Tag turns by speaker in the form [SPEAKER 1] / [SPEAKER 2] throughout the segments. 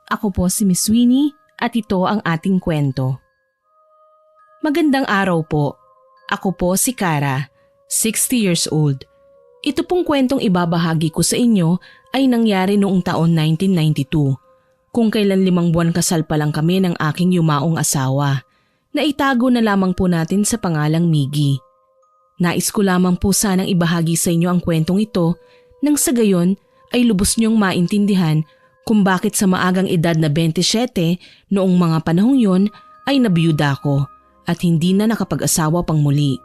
[SPEAKER 1] Ako po si Miss Winnie at ito ang ating kwento. Magandang araw po. Ako po si Kara, 60 years old. Ito pong kwentong ibabahagi ko sa inyo ay nangyari noong taon 1992. Kung kailan 5 buwan kasal pa lang kami ng aking yumaong asawa. Naitago na lamang po natin sa pangalang Miggy. Nais ko lamang po sanang ibahagi sa inyo ang kwentong ito nang sa gayon ay lubos niyong maintindihan kung bakit sa maagang edad na 27 noong mga panahong yon ay nabiyuda ko at hindi na nakapag-asawa pang muli.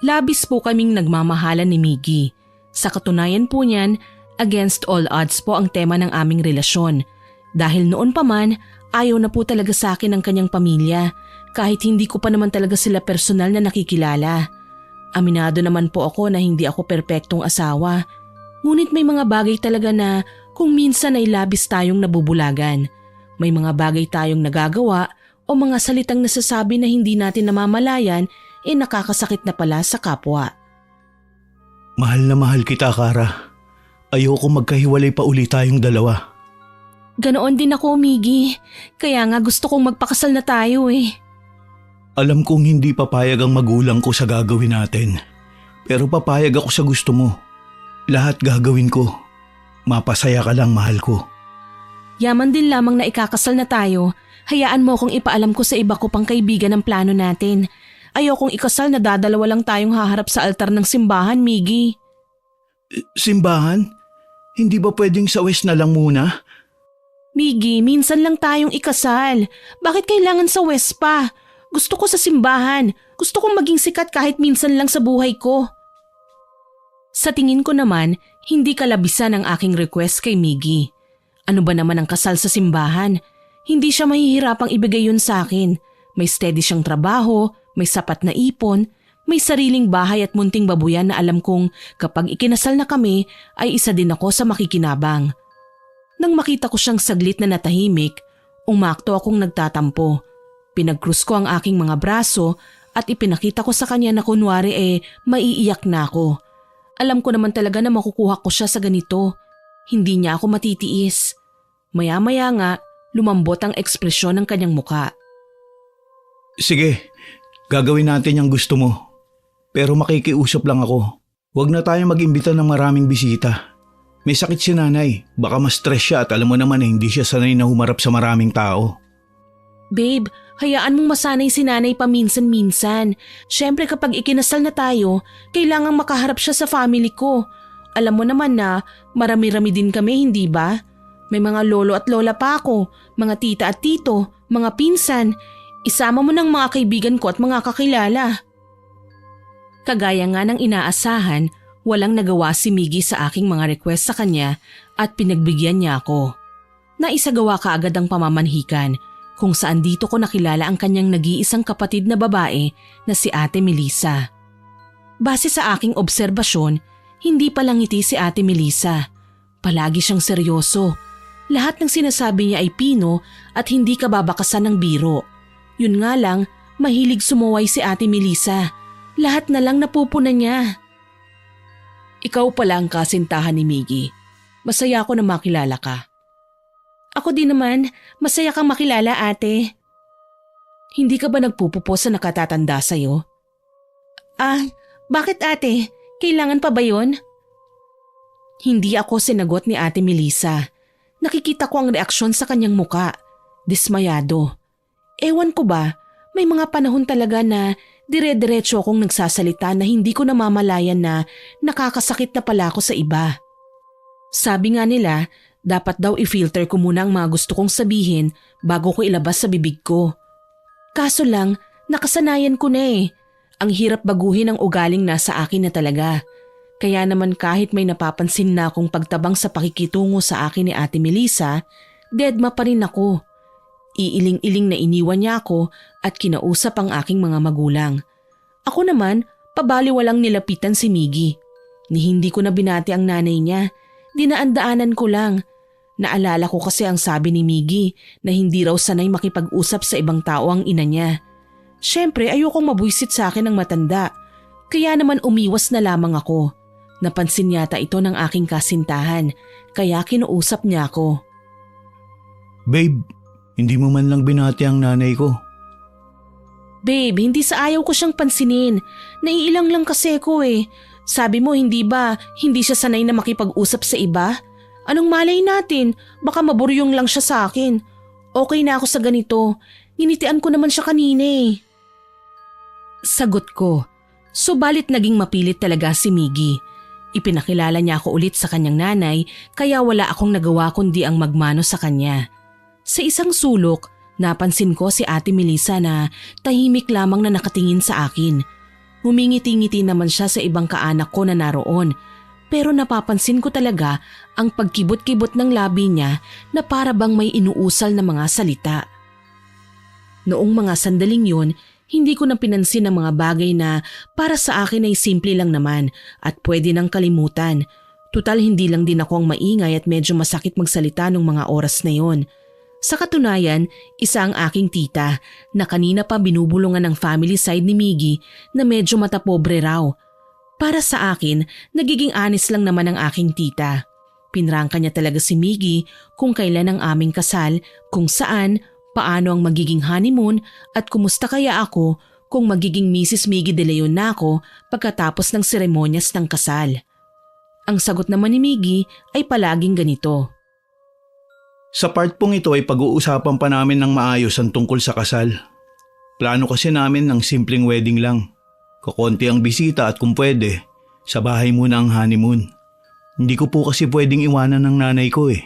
[SPEAKER 1] Labis po kaming nagmamahalan ni Miggy. Sa katunayan po niyan, against all odds po ang tema ng aming relasyon. Dahil noon pa man, ayaw na po talaga sa akin ng kanyang pamilya kahit hindi ko pa naman talaga sila personal na nakikilala. Aminado naman po ako na hindi ako perpektong asawa. Ngunit may mga bagay talaga na kung minsan ay labis tayong nabubulagan. May mga bagay tayong nagagawa o mga salitang nasasabi na hindi natin namamalayan nakakasakit na pala sa kapwa.
[SPEAKER 2] Mahal na mahal kita, Kara. Ayoko magkahiwalay pa uli tayong dalawa.
[SPEAKER 1] Ganoon din ako, Miggy. Kaya nga gusto kong magpakasal na tayo eh.
[SPEAKER 2] Alam kong hindi papayag ang magulang ko sa gagawin natin. Pero papayag ako sa gusto mo. Lahat gagawin ko. Mapasaya ka lang, mahal ko.
[SPEAKER 1] Yaman din lamang na ikakasal na tayo. Hayaan mo kung ipaalam ko sa iba ko pang kaibigan ang plano natin. Ayokong ikasal na dadalawa lang tayong haharap sa altar ng simbahan, Miggy.
[SPEAKER 2] Simbahan? Hindi ba pwedeng sa west na lang muna?
[SPEAKER 1] Miggy, minsan lang tayong ikasal. Bakit kailangan sa west pa? Gusto ko sa simbahan. Gusto kong maging sikat kahit minsan lang sa buhay ko. Sa tingin ko naman, hindi kalabisan ang aking request kay Miggy. Ano ba naman ang kasal sa simbahan? Hindi siya mahihirapang ibigay yun sa akin. May steady siyang trabaho, may sapat na ipon, may sariling bahay at munting babuyan na alam kong kapag ikinasal na kami ay isa din ako sa makikinabang. Nang makita ko siyang saglit na natahimik, umakto akong nagtatampo. Pinagkrus ko ang aking mga braso at ipinakita ko sa kanya na kunwari maiiyak na ako. Alam ko naman talaga na makukuha ko siya sa ganito. Hindi niya ako matitiis. Maya-maya nga, lumambot ang ekspresyon ng kanyang muka.
[SPEAKER 2] Sige, gagawin natin yung gusto mo. Pero makikiusap lang ako. Huwag na tayo mag-imbita ng maraming bisita. May sakit si nanay, baka ma-stress siya at alam mo naman hindi siya sanay na humarap sa maraming tao.
[SPEAKER 1] Babe, hayaan mong masanay si nanay paminsan-minsan. Siyempre kapag ikinasal na tayo, kailangang makaharap siya sa family ko. Alam mo naman na marami-rami din kami, hindi ba? May mga lolo at lola pa ako, mga tita at tito, mga pinsan. Isama mo ng mga kaibigan ko at mga kakilala. Kagaya nga ng inaasahan, walang nagawa si Miggy sa aking mga request sa kanya at pinagbigyan niya ako. Naisagawa kaagad ang pamamanhikan kung saan dito ko nakilala ang kanyang nag-iisang kapatid na babae na si Ate Melissa. Base sa aking obserbasyon, hindi palang ngiti si Ate Melissa. Palagi siyang seryoso. Lahat ng sinasabi niya ay pino at hindi kababakasan ng biro. Yun nga lang, mahilig sumuway si Ate Melissa. Lahat na lang napupuna niya. Ikaw pala ang kasintahan ni Miggy. Masaya ako na makilala ka. Ako din naman, masaya kang makilala, ate. Hindi ka ba nagpupupo sa nakatatanda sa'yo? Bakit ate? Kailangan pa ba yun? Hindi ako sinagot ni Ate Melissa. Nakikita ko ang reaksyon sa kanyang muka. Dismayado. Ewan ko ba, may mga panahon talaga na dire-diretso akong nagsasalita na hindi ko namamalayan na nakakasakit na pala ako sa iba. Sabi nga nila, dapat daw i-filter ko muna ang mga gusto kong sabihin bago ko ilabas sa bibig ko. Kaso lang, nakasanayan ko na eh. Ang hirap baguhin ang ugaling nasa akin na talaga. Kaya naman kahit may napapansin na akong pagtabang sa pakikitungo sa akin ni Ate Melissa, deadma pa rin ako. Iiling-iling na iniwan niya ako at kinausap ang aking mga magulang. Ako naman, pabaliwalang nilapitan si Miggy. Ni hindi ko na binati ang nanay niya. Dinaan-daanan ko lang. Naalala ko kasi ang sabi ni Miggy na hindi raw sanay makipag-usap sa ibang tao ang ina niya. Siyempre ayokong mabwisit sa akin ng matanda. Kaya naman umiwas na lamang ako. Napansin yata ito ng aking kasintahan kaya kinuusap niya ako.
[SPEAKER 2] Babe, hindi mo man lang binati ang nanay ko.
[SPEAKER 1] Babe, hindi sa ayaw ko siyang pansinin. Naiilang lang kasi ko eh. Sabi mo hindi ba, hindi siya sanay na makipag-usap sa iba? Anong malay natin? Baka maburyong lang siya sa akin. Okay na ako sa ganito. Ninitian ko naman siya kanina eh. Sagot ko. Subalit naging mapilit talaga si Miggy. Ipinakilala niya ako ulit sa kanyang nanay kaya wala akong nagawa kundi ang magmano sa kanya. Sa isang sulok, napansin ko si Ate Melissa na tahimik lamang na nakatingin sa akin. Humingiti-ngiti naman siya sa ibang kaanak ko na naroon. Pero napapansin ko talaga ang pagkibot-kibot ng labi niya na para bang may inuusal na mga salita. Noong mga sandaling yun, hindi ko na pinansin ang mga bagay na para sa akin ay simple lang naman at pwede nang kalimutan. Tutal hindi lang din ako ang maingay at medyo masakit magsalita nung mga oras na yon. Sa katunayan, isa ang aking tita na kanina pa binubulungan ng family side ni Miggy na medyo matapobre raw. Para sa akin, nagiging honest lang naman ang aking tita. Pinrangka niya talaga si Miggy kung kailan ang aming kasal, kung saan, paano ang magiging honeymoon at kumusta kaya ako kung magiging Mrs. Miggy de Leon na ako pagkatapos ng seremonyas ng kasal. Ang sagot naman ni Miggy ay palaging ganito.
[SPEAKER 2] Sa part pong ito ay pag-uusapan pa namin ng maayos ang tungkol sa kasal. Plano kasi namin ng simpleng wedding lang. Kakonti ang bisita at kung pwede, sa bahay muna ang honeymoon. Hindi ko po kasi pwedeng iwanan ng nanay ko eh.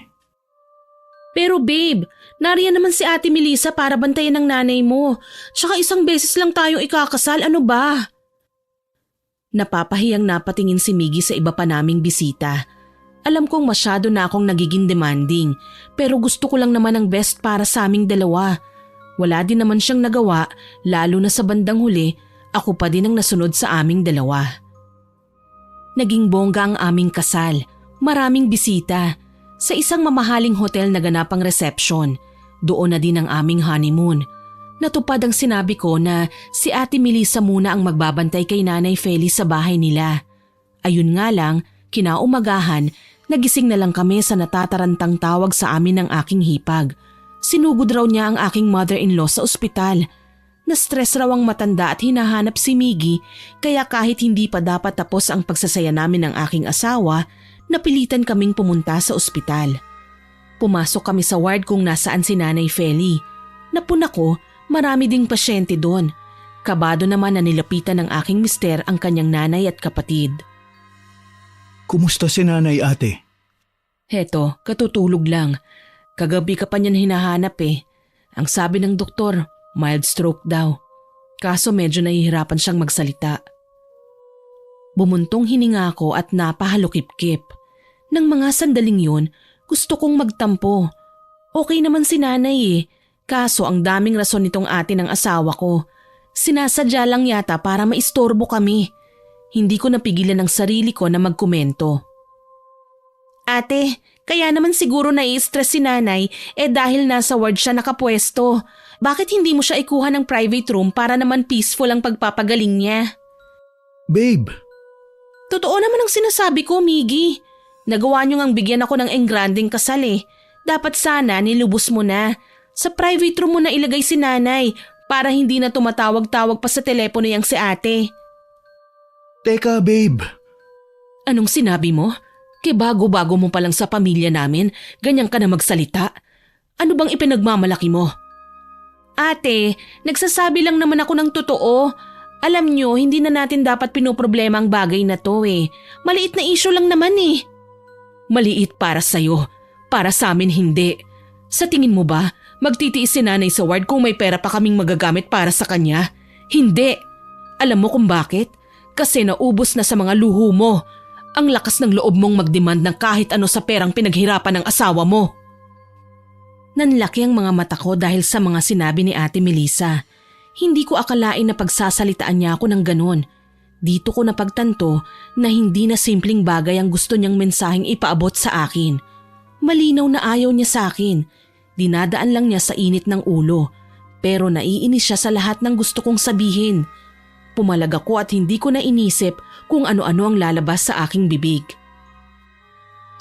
[SPEAKER 1] Pero babe, nariyan naman si Ate Melissa para bantayan ng nanay mo. Tsaka isang beses lang tayong ikakasal, ano ba? Napapahiyang napatingin si Miggy sa iba pa naming bisita. Alam kong masyado na akong nagiging demanding, pero gusto ko lang naman ang best para sa aming dalawa. Wala din naman siyang nagawa, lalo na sa bandang huli, ako pa din ang nasunod sa aming dalawa. Naging bongga ang aming kasal, maraming bisita. Sa isang mamahaling hotel na ganapang reception, doon na din ang aming honeymoon. Natupad ang sinabi ko na si Ate Melissa muna ang magbabantay kay Nanay Feli sa bahay nila. Ayun nga lang, kinaumagahan, nagising na lang kami sa natatarantang tawag sa amin ng aking hipag. Sinugod raw niya ang aking mother-in-law sa ospital. Na-stress raw ang matanda at hinahanap si Miggy kaya kahit hindi pa dapat tapos ang pagsasaya namin ng aking asawa, napilitan kaming pumunta sa ospital. Pumasok kami sa ward kung nasaan si Nanay Feli. Napuna ko, marami ding pasyente doon. Kabado naman na nilapitan ng aking mister ang kanyang nanay at kapatid.
[SPEAKER 2] Kumusta si nanay ate?
[SPEAKER 1] Heto, katutulog lang. Kagabi ka pa niyan hinahanap eh. Ang sabi ng doktor, mild stroke daw. Kaso medyo nahihirapan siyang magsalita. Bumuntong hininga ako at napahalukip-kip. Nang mga sandaling yun, gusto kong magtampo. Okay naman si nanay eh. Kaso ang daming rason nitong ate ng asawa ko. Sinasadya lang yata para maistorbo kami. Hindi ko napigilan ang sarili ko na magkomento. Ate, kaya naman siguro nai-stress si nanay dahil nasa ward siya nakapwesto. Bakit hindi mo siya ikuha ng private room para naman peaceful ang pagpapagaling niya?
[SPEAKER 2] Babe!
[SPEAKER 1] Totoo naman ang sinasabi ko, Miggy. Nagawa niyo ngang bigyan ako ng engranding kasal eh. Dapat sana nilubos mo na. Sa private room mo na ilagay si nanay para hindi na tumatawag-tawag pa sa telepono yang si ate.
[SPEAKER 2] Teka, babe.
[SPEAKER 1] Anong sinabi mo? Bago-bago mo pa lang sa pamilya namin, ganyan ka na magsalita. Ano bang ipinagmamalaki mo? Ate, nagsasabi lang naman ako ng totoo. Alam nyo, hindi na natin dapat pinoproblema ang bagay na to eh. Maliit na issue lang naman eh. Maliit para sa'yo, para sa amin hindi. Sa tingin mo ba, magtitiis si nanay sa ward kung may pera pa kaming magagamit para sa kanya? Hindi. Alam mo kung bakit? Kasi naubos na sa mga luho mo. Ang lakas ng loob mong magdemand ng kahit ano sa perang pinaghirapan ng asawa mo. Nanlaki ang mga mata ko dahil sa mga sinabi ni Ate Melissa. Hindi ko akalain na pagsasalitaan niya ako ng ganon. Dito ko napagtanto na hindi na simpleng bagay ang gusto niyang mensaheng ipaabot sa akin. Malinaw na ayaw niya sa akin. Dinadaan lang niya sa init ng ulo. Pero naiinis siya sa lahat ng gusto kong sabihin. Pumalag ako at hindi ko na inisip kung ano-ano ang lalabas sa aking bibig.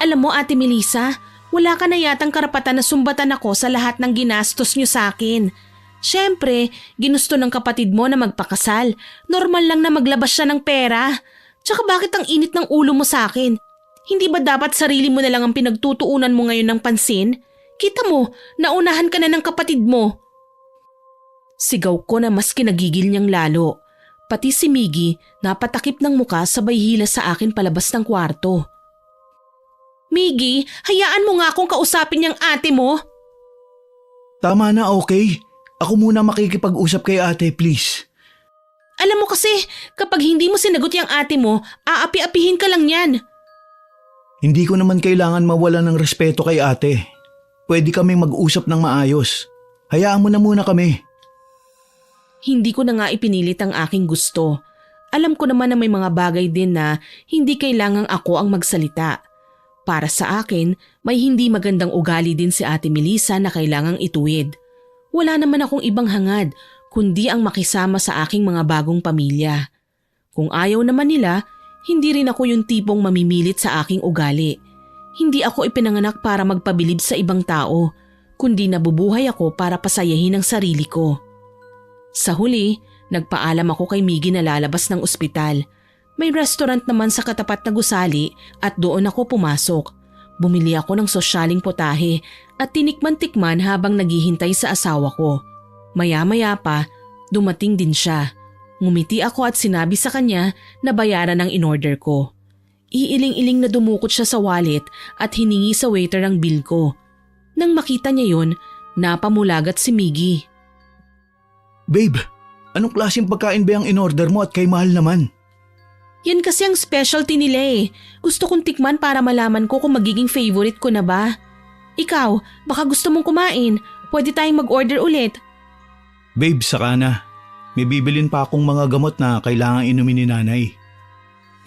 [SPEAKER 1] Alam mo Ate Melissa, Wala ka na yatang karapatan na sumbatan ako sa lahat ng ginastos niyo sa akin. Siyempre, ginusto ng kapatid mo na magpakasal. Normal lang na maglabas siya ng pera. Tsaka bakit ang init ng ulo mo sa akin? Hindi ba dapat sarili mo na lang ang pinagtutuunan mo ngayon ng pansin? Kita mo, naunahan ka na ng kapatid mo. Sigaw ko na mas kinagigil niyang lalo. Pati si Miggy napatakip ng muka sabay hila sa akin palabas ng kwarto. Miggy, hayaan mo nga akong kausapin niyang ate mo.
[SPEAKER 2] Tama na, okay? Ako muna makikipag-usap kay ate, please.
[SPEAKER 1] Alam mo kasi, kapag hindi mo sinagot yung ate mo, aapi-apihin ka lang yan.
[SPEAKER 2] Hindi ko naman kailangan mawala ng respeto kay ate. Pwede kaming mag-usap ng maayos. Hayaan mo na muna kami.
[SPEAKER 1] Hindi ko na nga ipinilit ang aking gusto. Alam ko naman na may mga bagay din na hindi kailangang ako ang magsalita. Para sa akin, may hindi magandang ugali din si Ate Melissa na kailangang ituwid. Wala naman akong ibang hangad kundi ang makisama sa aking mga bagong pamilya. Kung ayaw naman nila, hindi rin ako yung tipong mamimilit sa aking ugali. Hindi ako ipinanganak para magpabilib sa ibang tao, kundi nabubuhay ako para pasayahin ang sarili ko. Sa huli, nagpaalam ako kay Miggy na lalabas ng ospital. May restaurant naman sa katapat na gusali at doon ako pumasok. Bumili ako ng sosyaling potahe at tinikman-tikman habang naghihintay sa asawa ko. Maya-maya pa, dumating din siya. Ngumiti ako at sinabi sa kanya na bayaran ang in-order ko. Iiling-iling na dumukot siya sa wallet at hiningi sa waiter ang bill ko. Nang makita niya yun, napamulagat si Miggy.
[SPEAKER 2] Babe, anong klaseng pagkain ba ang in-order mo at kay mahal naman?
[SPEAKER 1] Yan kasi ang specialty nila eh. Gusto kong tikman para malaman ko kung magiging favorite ko na ba. Ikaw, baka gusto mong kumain. Pwede tayong mag-order ulit.
[SPEAKER 2] Babe, saka na. May bibilin pa akong mga gamot na kailangan inumin ni nanay.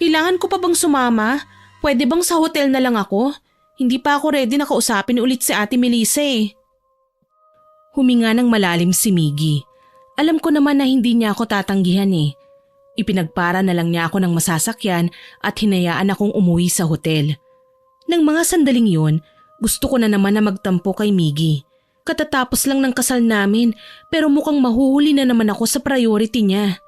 [SPEAKER 1] Kailangan ko pa bang sumama? Pwede bang sa hotel na lang ako? Hindi pa ako ready na kausapin ulit si Ate Melissa eh. Huminga ng malalim si Miggy. Alam ko naman na hindi niya ako tatanggihan eh. Ipinagpara na lang niya ako ng masasakyan at hinayaan akong umuwi sa hotel. Nang mga sandaling yun, gusto ko na naman na magtampo kay Miggy. Katatapos lang ng kasal namin pero mukhang mahuhuli na naman ako sa priority niya.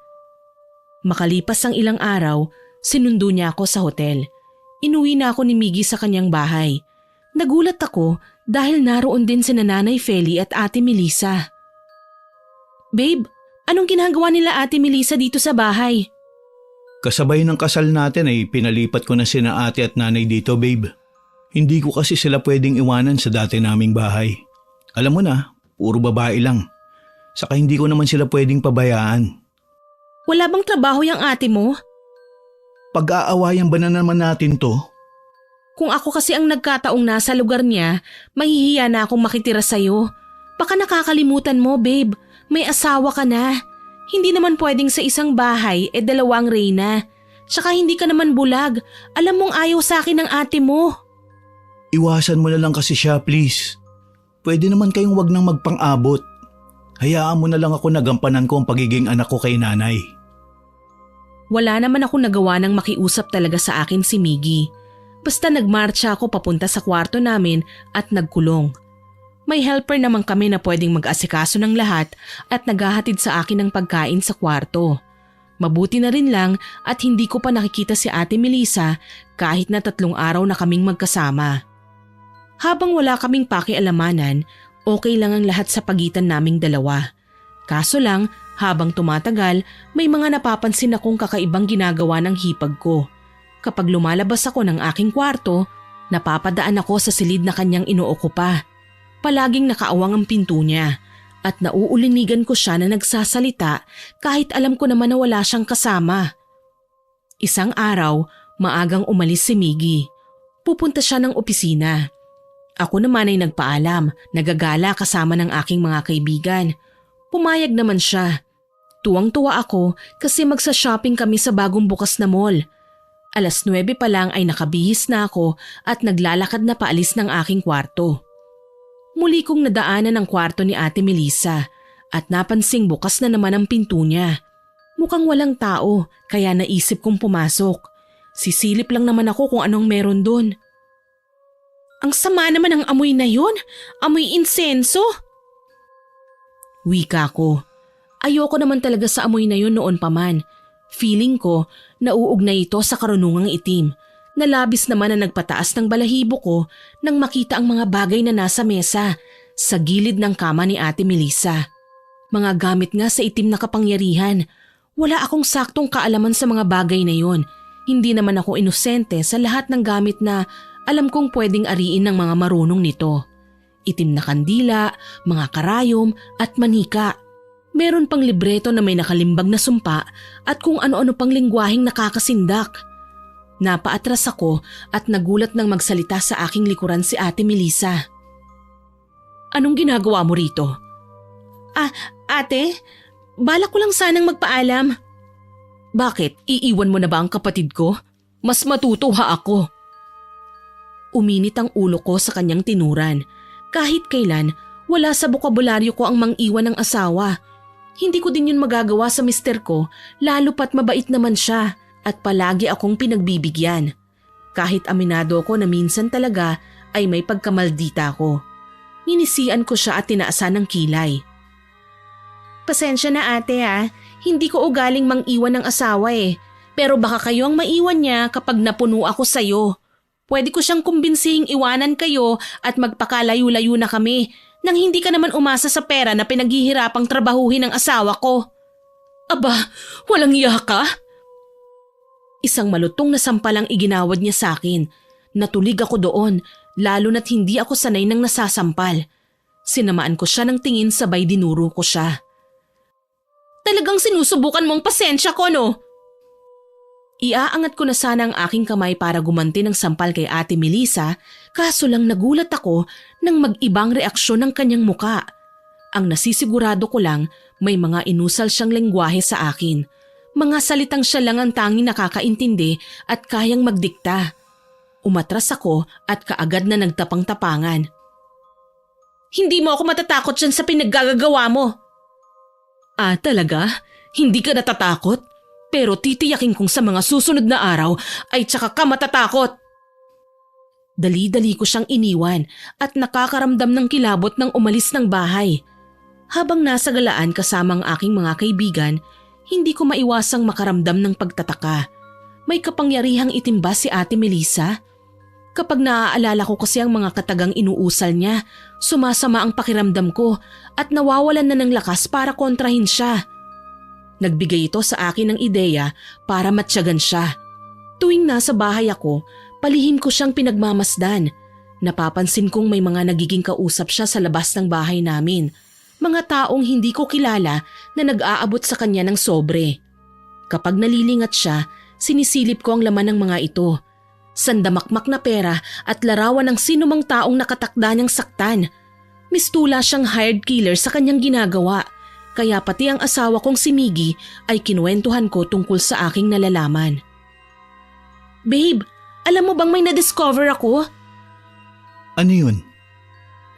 [SPEAKER 1] Makalipas ang ilang araw, sinundo niya ako sa hotel. Inuwi na ako ni Miggy sa kanyang bahay. Nagulat ako dahil naroon din si Nanay Feli at Ate Melissa. Babe, anong ginagawa nila Ate Melissa dito sa bahay?
[SPEAKER 2] Kasabay ng kasal natin ay pinalipat ko na sina ate at nanay dito, babe. Hindi ko kasi sila pwedeng iwanan sa dati naming bahay. Alam mo na, puro babae lang. Saka hindi ko naman sila pwedeng pabayaan.
[SPEAKER 1] Wala bang trabaho yung ate mo?
[SPEAKER 2] Pag-aawayan ba na naman natin to?
[SPEAKER 1] Kung ako kasi ang nagkataong nasa lugar niya, mahihiya na akong makitira sa'yo. Baka nakakalimutan mo, babe. May asawa ka na. Hindi naman pwedeng sa isang bahay dalawang reyna. Tsaka hindi ka naman bulag. Alam mong ayaw sa akin ng ate mo.
[SPEAKER 2] Iwasan mo na lang kasi siya, please. Pwede naman kayong wag nang magpang-abot. Hayaan mo na lang ako na gampanan ko ang pagiging anak ko kay nanay.
[SPEAKER 1] Wala naman ako nagawa ng makiusap talaga sa akin si Miggy. Basta nagmarcha ako papunta sa kwarto namin at nagkulong. May helper naman kami na pwedeng mag-asikaso ng lahat at naghahatid sa akin ng pagkain sa kwarto. Mabuti na rin lang at hindi ko pa nakikita si Ate Melissa kahit na 3 araw na kaming magkasama. Habang wala kaming pakialamanan, okay lang ang lahat sa pagitan naming dalawa. Kaso lang, habang tumatagal, may mga napapansin akong kakaibang ginagawa ng hipag ko. Kapag lumalabas ako ng aking kwarto, napapadaan ako sa silid na kanyang inuokupa. Palaging nakaawang ang pinto niya at nauulinigan ko siya na nagsasalita kahit alam ko naman na wala siyang kasama. Isang araw, maagang umalis si Miggy. Pupunta siya ng opisina. Ako naman ay nagpaalam, nagagala kasama ng aking mga kaibigan. Pumayag naman siya. Tuwang-tuwa ako kasi magsa-shopping kami sa bagong bukas na mall. 9:00 pa lang ay nakabihis na ako at naglalakad na paalis ng aking kwarto. Muli kong nadaanan ang kwarto ni Ate Melissa at napansing bukas na naman ang pinto niya. Mukhang walang tao kaya naisip kong pumasok. Sisilip lang naman ako kung anong meron dun. Ang sama naman ng amoy na yun. Amoy insenso. Wika ko. Ayoko naman talaga sa amoy na yun noon pa man. Feeling ko, nauugnay ito sa karunungang itim. Nalabis naman na nagpataas ng balahibo ko nang makita ang mga bagay na nasa mesa sa gilid ng kama ni Ate Melissa. Mga gamit nga sa itim na kapangyarihan. Wala akong saktong kaalaman sa mga bagay na yon. Hindi naman ako inosente sa lahat ng gamit na alam kong pwedeng ariin ng mga marunong nito. Itim na kandila, mga karayom at manika. Meron pang libreto na may nakalimbag na sumpa at kung ano-ano pang lingwaheng nakakasindak. Napaatras ako at nagulat nang magsalita sa aking likuran si Ate Melissa. Anong ginagawa mo rito? Ate, balak ko lang sanang magpaalam. Bakit? Iiwan mo na ba ang kapatid ko? Mas matutuwa ako. Uminit ang ulo ko sa kanyang tinuran. Kahit kailan, wala sa bokabularyo ko ang mang-iwan ng asawa. Hindi ko din yun magagawa sa mister ko, lalo pat mabait naman siya at palagi akong pinagbibigyan. Kahit aminado ko na minsan talaga ay may pagkamaldita ko. Ninisian ko siya at tinaasan ng kilay. Pasensya na ate hindi ko ugaling mang-iwan ng asawa Pero baka kayo ang maiwan niya kapag napuno ako sa'yo. Pwede ko siyang kumbinsihing iwanan kayo at magpakalayo-layo na kami nang hindi ka naman umasa sa pera na pinaghihirapang trabahuhin ng asawa ko. Aba, walang iya ka? Isang malutong na sampalang iginawad niya sa akin. Natulig ako doon, lalo na't hindi ako sanay nang nasasampal. Sinamaan ko siya ng tingin sabay dinuro ko siya. Talagang sinusubukan mong pasensya ko, no? Iaangat ko na sana ang aking kamay para gumanti ng sampal kay Ate Melissa, kaso lang nagulat ako nang mag-ibang reaksyon ng kanyang muka. Ang nasisigurado ko lang may mga inusal siyang lengguwahe sa akin. Mga salitang siya lang ang tanging nakakaintindi at kayang magdikta. Umatras ako at kaagad na nagtapang-tapangan. Hindi mo ako matatakot dyan sa pinaggagawa mo. Talaga? Hindi ka natatakot? Pero titiyakin kong sa mga susunod na araw ay tsaka ka matatakot. Dali-dali ko siyang iniwan at nakakaramdam ng kilabot nang umalis ng bahay. Habang nasa galaan kasama ang aking mga kaibigan, hindi ko maiwasang makaramdam ng pagtataka. May kapangyarihang itim ba si Ate Melissa? Kapag naaalala ko kasi ang mga katagang inuusal niya, sumasama ang pakiramdam ko at nawawalan na ng lakas para kontrahin siya. Nagbigay ito sa akin ng ideya para matyagan siya. Tuwing nasa bahay ako, palihim ko siyang pinagmamasdan. Napapansin kong may mga nagiging kausap siya sa labas ng bahay namin. Mga taong hindi ko kilala na nag-aabot sa kanya ng sobre. Kapag nalilingat siya, sinisilip ko ang laman ng mga ito. Sandamakmak na pera at larawan ng sinumang taong nakatakda niyang saktan. Mistula siyang hired killer sa kanyang ginagawa. Kaya pati ang asawa kong si Miggy ay kinuwentuhan ko tungkol sa aking nalalaman. Babe, alam mo bang may na-discover ako?
[SPEAKER 2] Ano yun?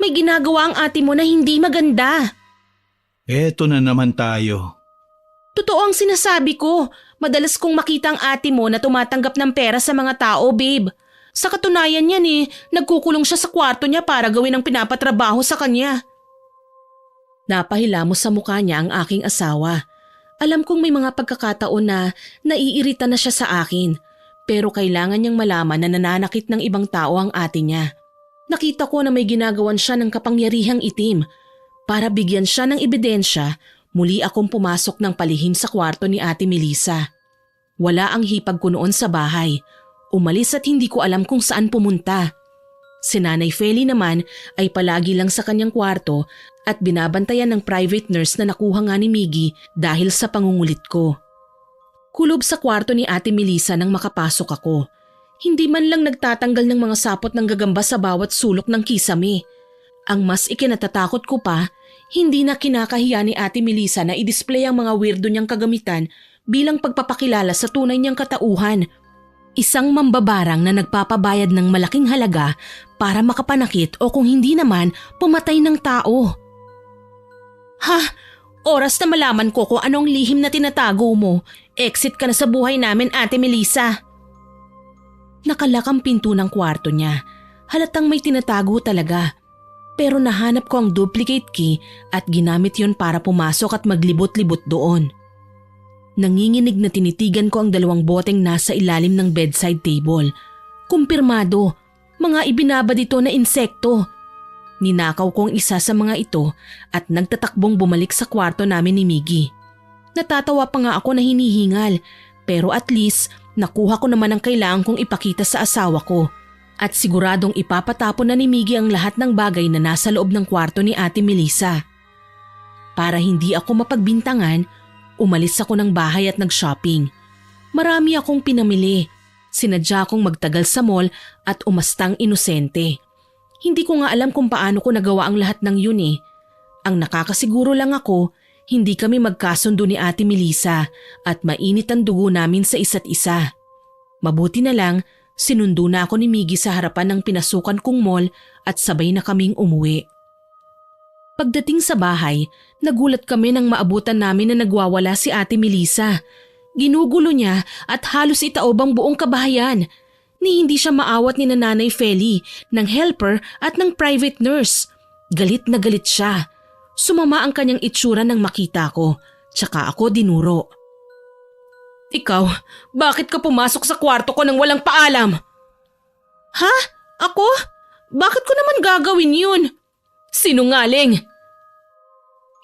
[SPEAKER 1] May ginagawa ang ate mo na hindi maganda.
[SPEAKER 2] Eto na naman tayo.
[SPEAKER 1] Totoo ang sinasabi ko. Madalas kong makita ang ate mo na tumatanggap ng pera sa mga tao, babe. Sa katunayan yan nagkukulong siya sa kwarto niya para gawin ang pinapatrabaho sa kanya. Napahilamos sa mukha niya ang aking asawa. Alam kong may mga pagkakataon na naiirita na siya sa akin, pero kailangan niyang malaman na nananakit ng ibang tao ang ate niya. Nakita ko na may ginagawan siya ng kapangyarihang itim. Para bigyan siya ng ebidensya, muli akong pumasok ng palihim sa kwarto ni Ate Melissa. Wala ang hipag ko noon sa bahay. Umalis at hindi ko alam kung saan pumunta. Si Nanay Feli naman ay palagi lang sa kanyang kwarto at binabantayan ng private nurse na nakuha nga ni Miggy dahil sa pangungulit ko. Kulob sa kwarto ni Ate Melissa nang makapasok ako. Hindi man lang nagtatanggal ng mga sapot ng gagamba sa bawat sulok ng kisame. Ang mas ikinatatakot ko pa, hindi na kinakahiya ni Ate Melissa na i-display ang mga weirdo niyang kagamitan bilang pagpapakilala sa tunay niyang katauhan. Isang mambabarang na nagpapabayad ng malaking halaga para makapanakit o kung hindi naman pumatay ng tao. Ha? Oras na malaman ko kung anong lihim na tinatago mo. Exit ka na sa buhay namin, Ate Melissa. Nakalak ang pinto ng kwarto niya. Halatang may tinatago talaga. Pero nahanap ko ang duplicate key at ginamit yon para pumasok at maglibot-libot doon. Nanginginig na tinitigan ko ang 2 boteng nasa ilalim ng bedside table. Kumpirmado, mga ibinaba dito na insekto. Ninakaw ko ang isa sa mga ito at nagtatakbong bumalik sa kwarto namin ni Miggy. Natatawa pa nga ako na hinihingal, pero at least nakuha ko naman ang kailangan kong ipakita sa asawa ko. At siguradong ipapatapon na ni Miggy ang lahat ng bagay na nasa loob ng kwarto ni Ate Melissa. Para hindi ako mapagbintangan, umalis ako ng bahay at nag-shopping. Marami akong pinamili. Sinadya akong magtagal sa mall at umastang inosente. Hindi ko nga alam kung paano ko nagawa ang lahat ng yun eh. Ang nakakasiguro lang ako, hindi kami magkasundo ni Ate Melissa at mainit ang dugo namin sa isa't isa. Mabuti na lang, sinundo na ako ni Miggy sa harapan ng pinasukan kong mall at sabay na kaming umuwi. Pagdating sa bahay, nagulat kami nang maabutan namin na nagwawala si Ate Melissa. Ginugulo niya at halos itaob ang buong kabahayan. Ni hindi siya maawat ni Nanay Feli, ng helper at ng private nurse. Galit na galit siya. Sumama ang kanyang itsura nang makita ko, tsaka ako dinuro. Ikaw, bakit ka pumasok sa kwarto ko nang walang paalam? Ha? Ako? Bakit ko naman gagawin yun? Sinungaling!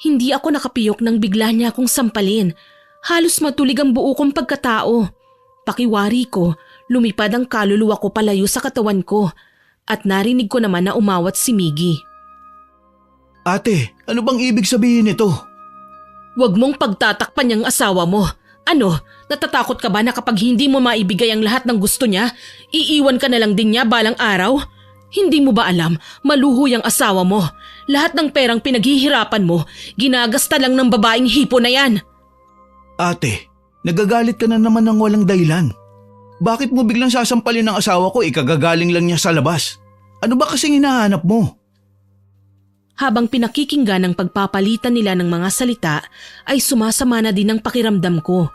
[SPEAKER 1] Hindi ako nakapiyok nang bigla niya akong sampalin. Halos matulig ang buo kong pagkatao. Pakiwari ko, lumipad ang kaluluwa ko palayo sa katawan ko at narinig ko naman na umawat si Miggy.
[SPEAKER 2] Ate, ano bang ibig sabihin nito?
[SPEAKER 1] Huwag mong pagtatakpan niyang asawa mo. Ano, natatakot ka ba na kapag hindi mo maibigay ang lahat ng gusto niya, iiwan ka na lang din niya balang araw? Hindi mo ba alam, maluho yung asawa mo. Lahat ng perang pinaghihirapan mo, ginagasta lang ng babaeng hipo na yan.
[SPEAKER 2] Ate, nagagalit ka na naman ng walang dahilan. Bakit mo biglang sasampalin ng asawa ko, ikagagaling lang niya sa labas? Ano ba kasing hinahanap mo?
[SPEAKER 1] Habang pinakikinggan ang pagpapalitan nila ng mga salita, ay sumasama na din ang pakiramdam ko.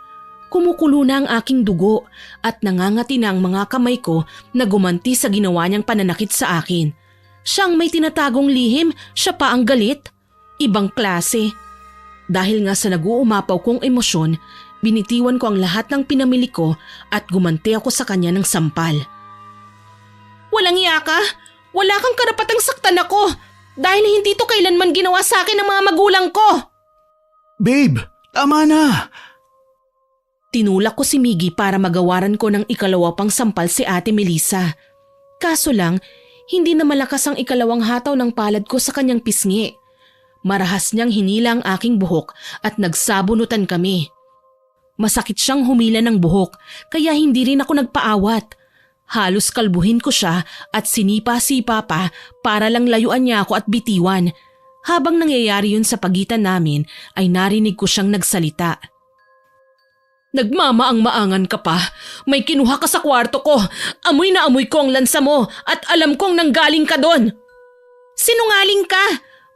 [SPEAKER 1] Kumukulo na ang aking dugo at nangangati na ang mga kamay ko na gumanti sa ginawa niyang pananakit sa akin. Siyang may tinatagong lihim, siya pa ang galit. Ibang klase. Dahil nga sa nag-uumapaw kong emosyon, binitiwan ko ang lahat ng pinamili ko at gumanti ako sa kanya ng sampal. Walang iya ka! Wala kang karapatang saktan ako! Dahil hindi to kailanman ginawa sa akin ng mga magulang ko!
[SPEAKER 2] Babe, tama na!
[SPEAKER 1] Tinulak ko si Miggy para magawaran ko ng ikalawa pang sampal si Ate Melissa. Kaso lang, hindi na malakas ang ikalawang hataw ng palad ko sa kanyang pisngi. Marahas niyang hinila ang aking buhok at nagsabunutan kami. Masakit siyang humila ng buhok kaya hindi rin ako nagpaawat. Halos kalbuhin ko siya at sinipa-sipa pa para lang layuan niya ako at bitiwan. Habang nangyayari yun sa pagitan namin ay narinig ko siyang nagsalita. Nagmamaang-maangan ka pa. May kinuha ka sa kwarto ko. Amoy na amoy ko ang lansa mo at alam kong nanggaling ka doon. Sinungaling ka!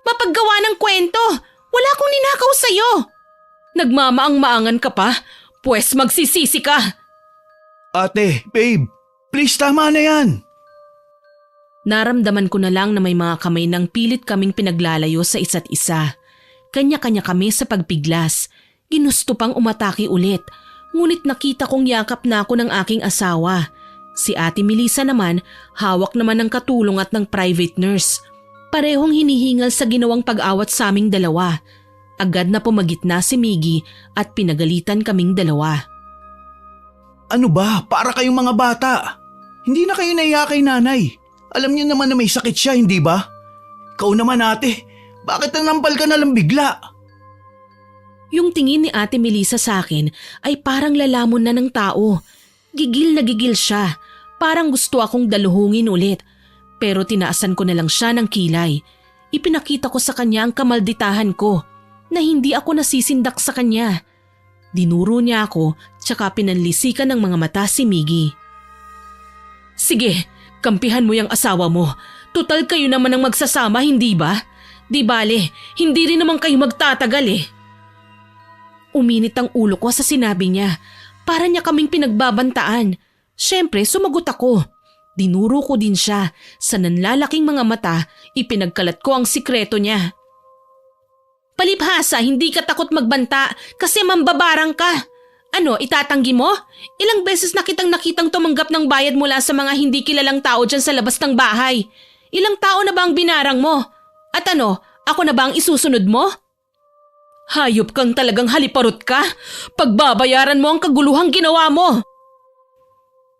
[SPEAKER 1] Mapaggawa ng kwento! Wala akong ninakaw sa'yo! Nagmamaang-maangan ka pa? Pwes magsisisi ka!
[SPEAKER 2] Ate, babe, please tama na yan!
[SPEAKER 1] Naramdaman ko na lang na may mga kamay ng pilit kaming pinaglalayo sa isa't isa. Kanya-kanya kami sa pagpiglas. Ginusto pang umatake ulit. Ngunit nakita kong yakap na ako ng aking asawa. Si Ate Melissa naman, hawak naman ng katulong at ng private nurse. Parehong hinihingal sa ginawang pag-awat sa aming dalawa. Agad na pumagitna si Miggy at pinagalitan kaming dalawa.
[SPEAKER 2] Ano ba? Para kayong mga bata. Hindi na kayo naiya kay nanay. Alam niyo naman na may sakit siya, hindi ba? Ikaw naman ate, bakit nanampal ka na lang bigla?
[SPEAKER 1] Yung tingin ni Ate Melissa sa akin ay parang lalamon na ng tao. Gigil na gigil siya. Parang gusto akong daluhungin ulit. Pero tinaasan ko na lang siya ng kilay. Ipinakita ko sa kanya ang kamalditahan ko na hindi ako nasisindak sa kanya. Dinuro niya ako tsaka pinanlisikan ng mga mata si Miggy. Sige, kampihan mo yung asawa mo. Tutal kayo naman ang magsasama, hindi ba? Di bale, hindi rin naman kayo magtatagal eh. Uminit ang ulo ko sa sinabi niya. Para niya kaming pinagbabantaan. Siyempre, sumagot ako. Dinuro ko din siya. Sa nanlalaking mga mata, ipinagkalat ko ang sikreto niya. Palibhasa, hindi ka takot magbanta kasi mambabarang ka. Ano, itatanggi mo? Ilang beses na kitang nakitang tumanggap ng bayad mula sa mga hindi kilalang tao dyan sa labas ng bahay. Ilang tao na ba ang binarang mo? At ano, ako na ba ang isusunod mo? Hayop kang talagang haliparot ka. Pagbabayaran mo ang kaguluhang ginawa mo.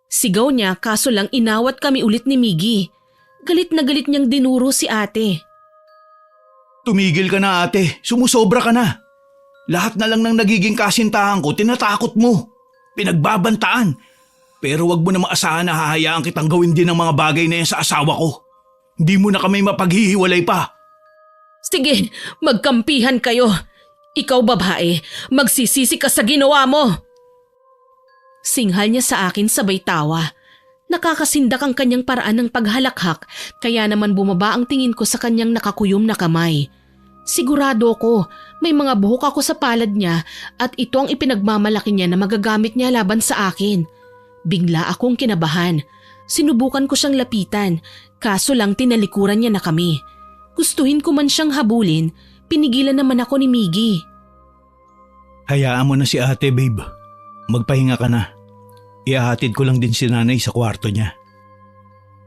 [SPEAKER 1] Sigaw niya kaso lang inawat kami ulit ni Miggy. Galit na galit niyang dinuro si ate.
[SPEAKER 2] Tumigil ka na ate, sumusobra ka na. Lahat na lang ng nagiging kasintahan ko, tinatakot mo. Pinagbabantaan. Pero wag mo na maasahan na hahayaan kitang gawin din ang mga bagay na yan sa asawa ko. Hindi mo na kami mapaghihiwalay pa.
[SPEAKER 1] Sige, magkampihan kayo. Ikaw babae, magsisisi ka sa ginawa mo. Singhal niya sa akin sabay tawa. Nakakasindak ang kanyang paraan ng paghalakhak kaya naman bumaba ang tingin ko sa kanyang nakakuyom na kamay. Sigurado ko may mga buhok ako sa palad niya at ito ang ipinagmamalaki niya na magagamit niya laban sa akin. Bigla akong kinabahan. Sinubukan ko siyang lapitan kaso lang tinalikuran niya na kami. Gustuhin ko man siyang habulin, pinigilan naman ako ni Miggy.
[SPEAKER 2] Hayaan mo na si ate babe. Magpahinga ka na. Ihahatid ko lang din si nanay sa kwarto niya.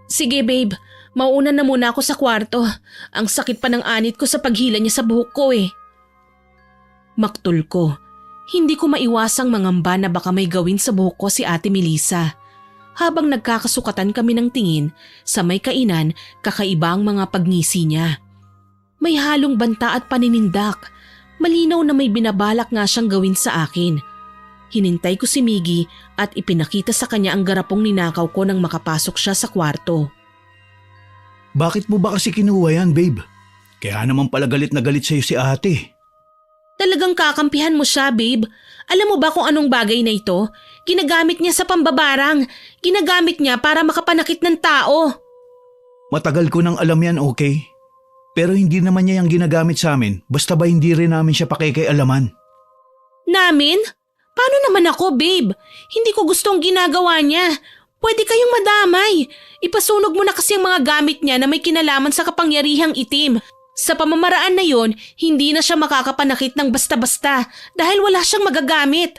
[SPEAKER 1] Sige babe, mauuna na muna ako sa kwarto. Ang sakit pa ng anit ko sa paghila niya sa buhok ko eh. Maktol ko. Hindi ko maiwasang mangamba na baka may gawin sa buhok ko si Ate Melissa. Habang nagkakasukatan kami ng tingin, sa may kainan, kakaiba ang mga pagngisi niya. May halong banta at paninindak. Malinaw na may binabalak nga siyang gawin sa akin. Hinintay ko si Miggy at ipinakita sa kanya ang garapong ninakaw ko nang makapasok siya sa kwarto.
[SPEAKER 2] Bakit mo ba kasi kinuha yan babe? Kaya naman pala galit na galit sa'yo si ate.
[SPEAKER 1] Talagang kakampihan mo siya, babe. Alam mo ba kung anong bagay na ito? Ginagamit niya sa pambabarang. Ginagamit niya para makapanakit ng tao.
[SPEAKER 2] Matagal ko nang alam yan, okay? Pero hindi naman niya yung ginagamit sa amin basta ba hindi rin namin siya pakikialaman.
[SPEAKER 1] Namin? Paano naman ako, babe? Hindi ko gustong ginagawa niya. Pwede kayong madamay. Ipasunog mo na kasi ang mga gamit niya na may kinalaman sa kapangyarihang itim. Sa pamamaraan na yon, hindi na siya makakapanakit ng basta-basta dahil wala siyang magagamit.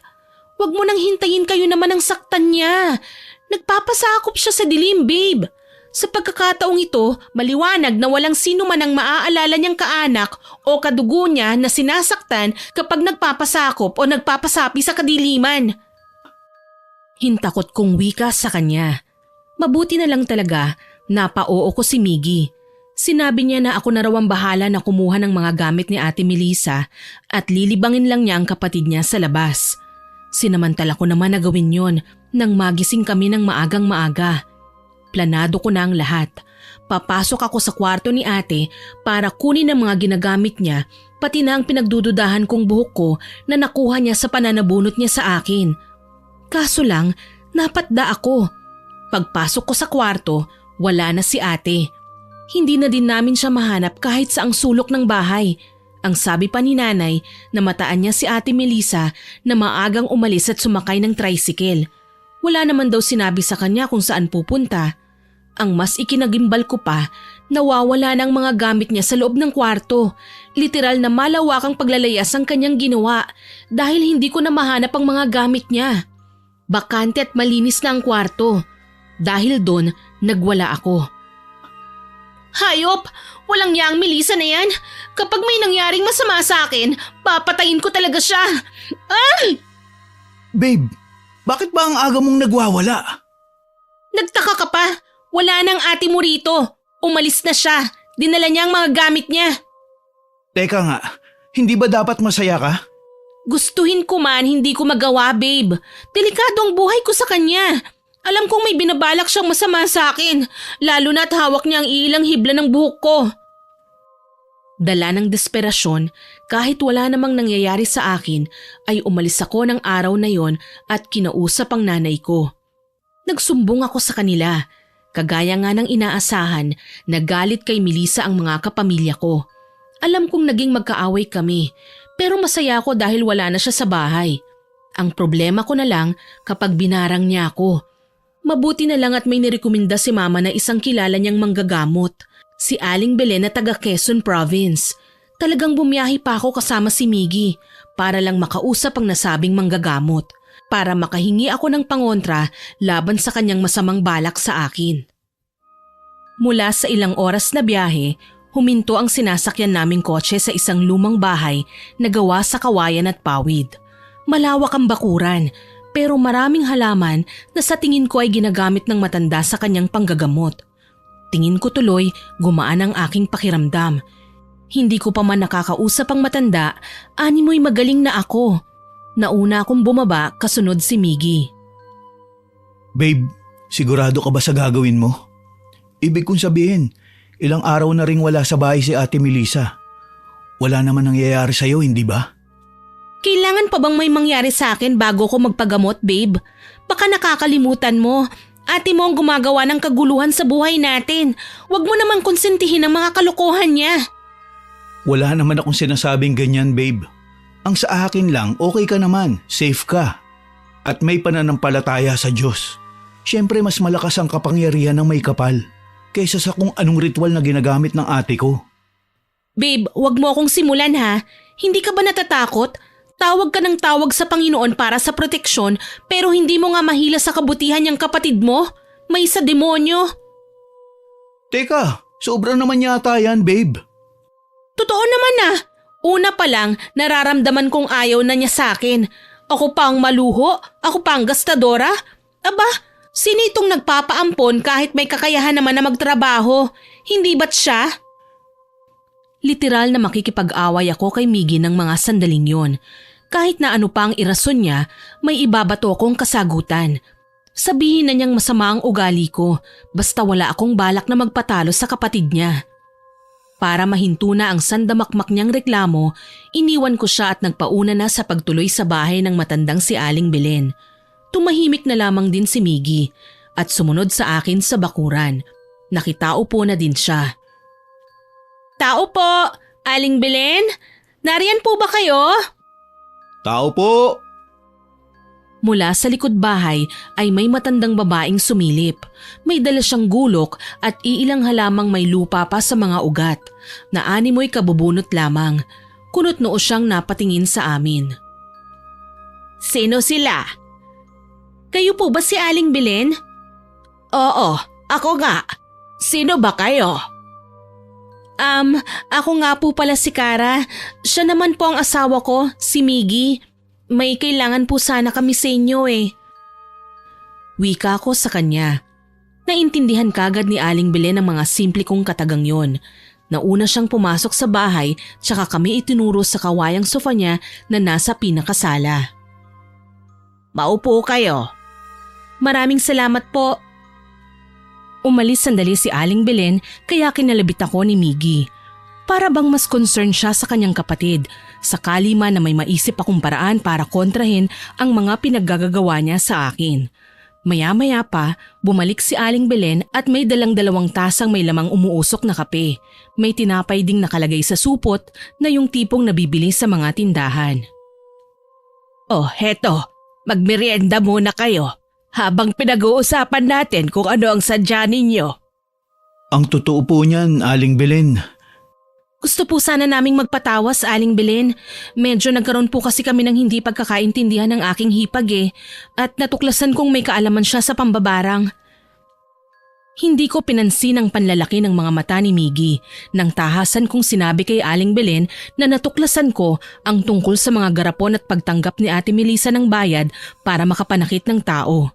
[SPEAKER 1] Huwag mo nang hintayin kayo naman ang saktan niya. Nagpapasakop siya sa dilim, babe. Sa pagkakataong ito, maliwanag na walang sino man ang maaalala niyang kaanak o kadugo niya na sinasaktan kapag nagpapasakop o nagpapasapi sa kadiliman. Hintakot kong wika sa kanya. Mabuti na lang talaga, napa-oo ko si Miggy. Sinabi niya na ako na raw ang bahala na kumuha ng mga gamit ni Ate Melissa at lilibangin lang niya ang kapatid niya sa labas. Sinamantala ko naman na gawin yon nang magising kami ng maagang maaga. Planado ko na ang lahat. Papasok ako sa kwarto ni ate para kunin ang mga ginagamit niya pati na ang pinagdududahan kong buhok ko na nakuha niya sa pananabunot niya sa akin. Kaso lang, napatda ako. Pagpasok ko sa kwarto, wala na si ate. Hindi na din namin siya mahanap kahit sa ang sulok ng bahay. Ang sabi pa ni nanay, namataan niya si Ate Melissa na maagang umalis at sumakay ng tricycle. Wala naman daw sinabi sa kanya kung saan pupunta. Ang mas ikinagimbal ko pa, nawawala ng mga gamit niya sa loob ng kwarto. Literal na malawakang paglalayas ang kanyang ginawa dahil hindi ko na mahanap ang mga gamit niya. Bakante at malinis na ang kwarto. Dahil doon, nagwala ako. Hayop! Walang yang Melissa na yan. Kapag may nangyaring masama sa akin, papatayin ko talaga siya. Ay!
[SPEAKER 2] Babe, bakit ba ang aga mong nagwawala?
[SPEAKER 1] Nagtaka ka pa? Wala nang ate mo rito. Umalis na siya. Dinala niya ang mga gamit niya.
[SPEAKER 2] Teka nga, hindi ba dapat masaya ka?
[SPEAKER 1] Gustuhin ko man, hindi ko magawa, babe. Delikado ang buhay ko sa kanya. Alam kong may binabalak siyang masama sa akin, lalo na't hawak niya ang ilang hibla ng buhok ko. Dala ng desperasyon, kahit wala namang nangyayari sa akin, ay umalis ako ng araw na yon at kinausap ang nanay ko. Nagsumbong ako sa kanila. Kagaya nga ng inaasahan, nagalit kay Melissa ang mga kapamilya ko. Alam kong naging magkaaway kami, pero masaya ako dahil wala na siya sa bahay. Ang problema ko na lang kapag binarang niya ako. Mabuti na lang at may nirekomenda si Mama na isang kilala niyang manggagamot, si Aling Belen na taga Quezon Province. Talagang bumiyahe pa ako kasama si Miggy para lang makausap ang nasabing manggagamot, para makahingi ako ng pangontra laban sa kanyang masamang balak sa akin. Mula sa ilang oras na biyahe, huminto ang sinasakyan naming kotse sa isang lumang bahay na gawa sa kawayan at pawid. Malawak ang bakuran, pero maraming halaman na sa tingin ko ay ginagamit ng matanda sa kanyang panggagamot. Tingin ko tuloy gumaan ang aking pakiramdam. Hindi ko pa man nakakausap ang matanda, animoy magaling na ako. Nauna akong bumaba kasunod si Miggy.
[SPEAKER 2] Babe, sigurado ka ba sa gagawin mo? Ibig kong sabihin, ilang araw na ring wala sa bahay si Ate Melissa. Wala naman nangyayari sa'yo, hindi ba?
[SPEAKER 1] Kailangan pa bang may mangyari sa akin bago ko magpagamot, babe? Baka nakakalimutan mo. Ate mo ang gumagawa ng kaguluhan sa buhay natin. Huwag mo naman konsentihin ang mga kalokohan niya.
[SPEAKER 2] Wala naman akong sinasabing ganyan, babe. Ang sa akin lang, okay ka naman, safe ka. At may pananampalataya sa Diyos. Siyempre mas malakas ang kapangyarihan ng may kapal kaysa sa kung anong ritual na ginagamit ng ate ko.
[SPEAKER 1] Babe, huwag mo akong simulan ha. Hindi ka ba natatakot? Tawag ka ng tawag sa Panginoon para sa proteksyon pero hindi mo nga mahila sa kabutihan niyang kapatid mo? May sa demonyo.
[SPEAKER 2] Teka, sobra naman yata yan, babe.
[SPEAKER 1] Totoo naman ah. Una pa lang, nararamdaman kong ayaw na niya sa akin. Ako pa ang maluho? Ako pa ang gastadora? Aba, sino itong nagpapaampon kahit may kakayahan naman na magtrabaho? Hindi ba't siya? Literal na makikipag-away ako kay Miggy ng mga sandaling yon. Kahit na ano pa ang irason niya, may ibabato akong kasagutan. Sabihin na niyang masama ang ugali ko, basta wala akong balak na magpatalo sa kapatid niya. Para mahinto na ang sandamakmak niyang reklamo, iniwan ko siya at nagpauna na sa pagtuloy sa bahay ng matandang si Aling Belen. Tumahimik na lamang din si Miggy at sumunod sa akin sa bakuran. Nakitao po na din siya. Tao po! Aling Belen? Nariyan po ba kayo?
[SPEAKER 2] Tao po!
[SPEAKER 1] Mula sa likod bahay ay may matandang babaeng sumilip. May dala siyang gulok at iilang halamang may lupa pa sa mga ugat na animoy kabubunot lamang. Kunot noo siyang napatingin sa amin. Sino sila? Kayo po ba si Aling Belen? Oo, ako nga. Sino ba kayo? Ako nga po pala si Kara. Siya naman po ang asawa ko, si Miggy. May kailangan po sana kami sa inyo eh. Wika ko sa kanya. Naintindihan kagad ni Aling Belen ang mga simple kong katagang yon. Nauna siyang pumasok sa bahay tsaka kami itinuro sa kawayang sofa niya na nasa pinakasala. Maupo kayo. Maraming salamat po. Umalis sandali si Aling Belen kaya kinalabit ako ni Miggy. Para bang mas concerned siya sa kanyang kapatid, sakali man na may maisip akong paraan para kontrahin ang mga pinaggagawa niya sa akin. Maya-maya pa, bumalik si Aling Belen at may dalang-dalawang tasang may lamang umuusok na kape. May tinapay ding nakalagay sa supot na yung tipong nabibili sa mga tindahan. Oh, heto, magmerienda muna kayo habang pinag-uusapan natin kung ano ang sadya ninyo.
[SPEAKER 2] Ang totoo po niyan, Aling Belen.
[SPEAKER 1] Gusto po sana naming magpatawas, Aling Belen. Medyo nagkaroon po kasi kami ng hindi pagkakaintindihan ng aking hipag at natuklasan kong may kaalaman siya sa pambabarang. Hindi ko pinansin ang panlalaki ng mga mata ni Miggy nang tahasan kong sinabi kay Aling Belen na natuklasan ko ang tungkol sa mga garapon at pagtanggap ni Ate Melissa ng bayad para makapanakit ng tao.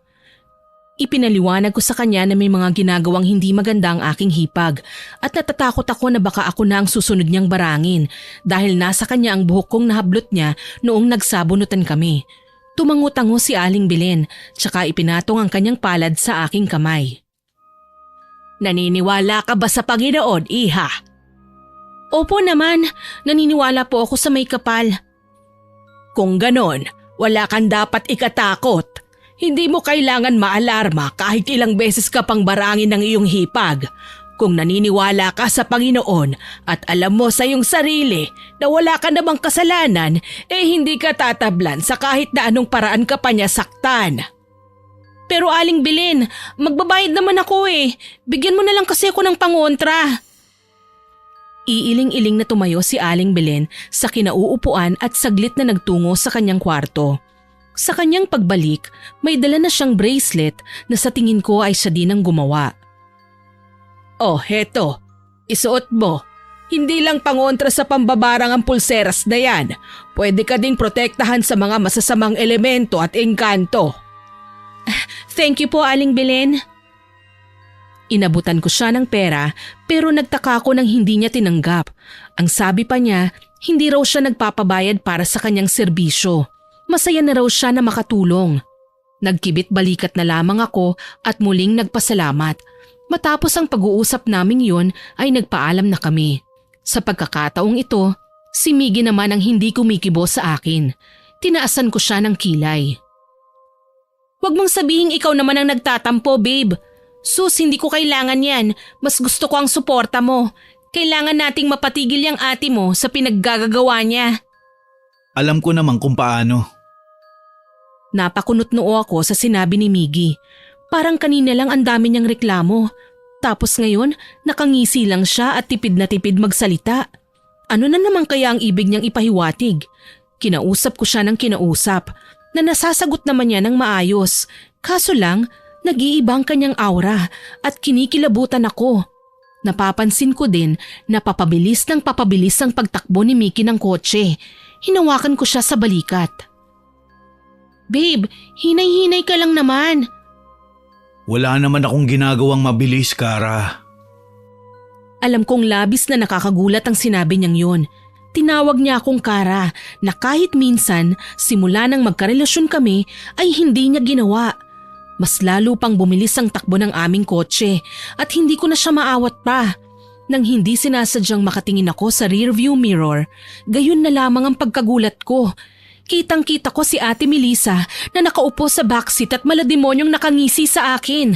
[SPEAKER 1] Ipinaliwanag ko sa kanya na may mga ginagawang hindi maganda ang aking hipag at natatakot ako na baka ako na ang susunod niyang barangin dahil nasa kanya ang buhok kong nahablot niya noong nagsabunutan kami. Tumango-tango si Aling Belen tsaka ipinatong ang kanyang palad sa aking kamay. Naniniwala ka ba sa Panginoon, iha? Opo naman, naniniwala po ako sa may kapal. Kung ganon, wala kang dapat ikatakot. Hindi mo kailangan maalarma kahit ilang beses ka pang barangin ng iyong hipag. Kung naniniwala ka sa Panginoon at alam mo sa iyong sarili na wala ka namang kasalanan, hindi ka tatablan sa kahit na anong paraan ka pa niya saktan. Pero Aling Belen, magbabayad naman ako eh. Bigyan mo na lang kasi ako ng pangontra. Iiling-iling na tumayo si Aling Belen sa kinauupuan at saglit na nagtungo sa kanyang kwarto. Sa kanyang pagbalik, may dala na siyang bracelet na sa tingin ko ay siya din ang gumawa. Oh, heto. Isuot mo. Hindi lang pangontra sa pambabarang ang pulseras na yan. Pwede ka ding protektahan sa mga masasamang elemento at engkanto. Thank you po, Aling Belen. Inabutan ko siya ng pera pero nagtaka ko nang hindi niya tinanggap. Ang sabi pa niya, hindi raw siya nagpapabayad para sa kanyang serbisyo. Masaya na raw siya na makatulong. Nagkibit balikat na lamang ako at muling nagpasalamat. Matapos ang pag-uusap naming yun ay nagpaalam na kami. Sa pagkakataong ito, si Miggy naman ang hindi kumikibo sa akin. Tinaasan ko siya ng kilay. Huwag mong sabihin ikaw naman ang nagtatampo, babe. Sus, hindi ko kailangan yan. Mas gusto ko ang suporta mo. Kailangan nating mapatigil yung ate mo sa pinaggagawa niya.
[SPEAKER 2] Alam ko naman kung paano.
[SPEAKER 1] Napakunot noo ako sa sinabi ni Miggy. Parang kanina lang ang dami niyang reklamo. Tapos ngayon, nakangisi lang siya at tipid na tipid magsalita. Ano na naman kaya ang ibig niyang ipahiwatig? Kinausap ko siya ng kinausap na nasasagot naman niya ng maayos. Kaso lang, nag-iibang kanyang aura at kinikilabutan ako. Napapansin ko din na papabilis ng papabilis ang pagtakbo ni Mickey ng kotse. Hinawakan ko siya sa balikat. Babe, hinay-hinay ka lang naman.
[SPEAKER 2] Wala naman akong ginagawang mabilis, Kara.
[SPEAKER 1] Alam kong labis na nakakagulat ang sinabi niyang yun. Tinawag niya akong Kara na kahit minsan simula nang magkarelasyon kami ay hindi niya ginawa. Mas lalo pang bumilis ang takbo ng aming kotse at hindi ko na siya maawat pa. Nang hindi sinasadyang makatingin ako sa rearview mirror, gayon na lamang ang pagkagulat ko. Kitang-kita ko si Ate Melissa na nakaupo sa backseat at malademonyong nakangisi sa akin.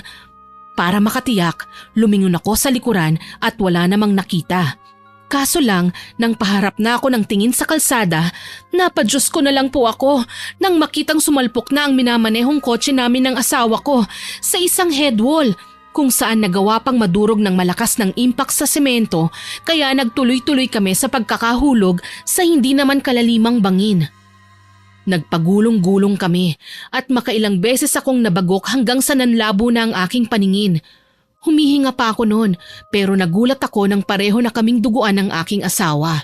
[SPEAKER 1] Para makatiyak, lumingon ako sa likuran at wala namang nakita. Kaso lang, nang paharap na ako ng tingin sa kalsada, napadyos ko na lang po ako nang makitang sumalpok na ang minamanehong kotse namin ng asawa ko sa isang headwall kung saan nagawa pang madurog ng malakas ng impact sa semento kaya nagtuloy-tuloy kami sa pagkakahulog sa hindi naman kalalimang bangin. Nagpagulong-gulong kami at makailang beses akong nabagok hanggang sa nanlabo na ang aking paningin. Humihinga pa ako noon pero nagulat ako nang pareho na kaming duguan ng aking asawa.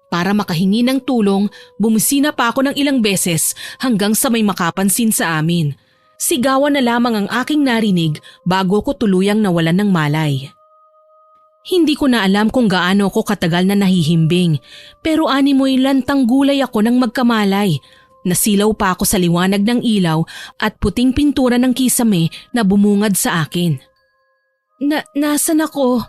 [SPEAKER 1] Para makahingi ng tulong, bumisina pa ako ng ilang beses hanggang sa may makapansin sa amin. Sigawan na lamang ang aking narinig bago ko tuluyang nawalan ng malay. Hindi ko na alam kung gaano ko katagal na nahihimbing pero animoy lantang gulay ako nang magkamalay. Nasilaw pa ako sa liwanag ng ilaw at puting pintura ng kisame na bumungad sa akin. Nasaan ako?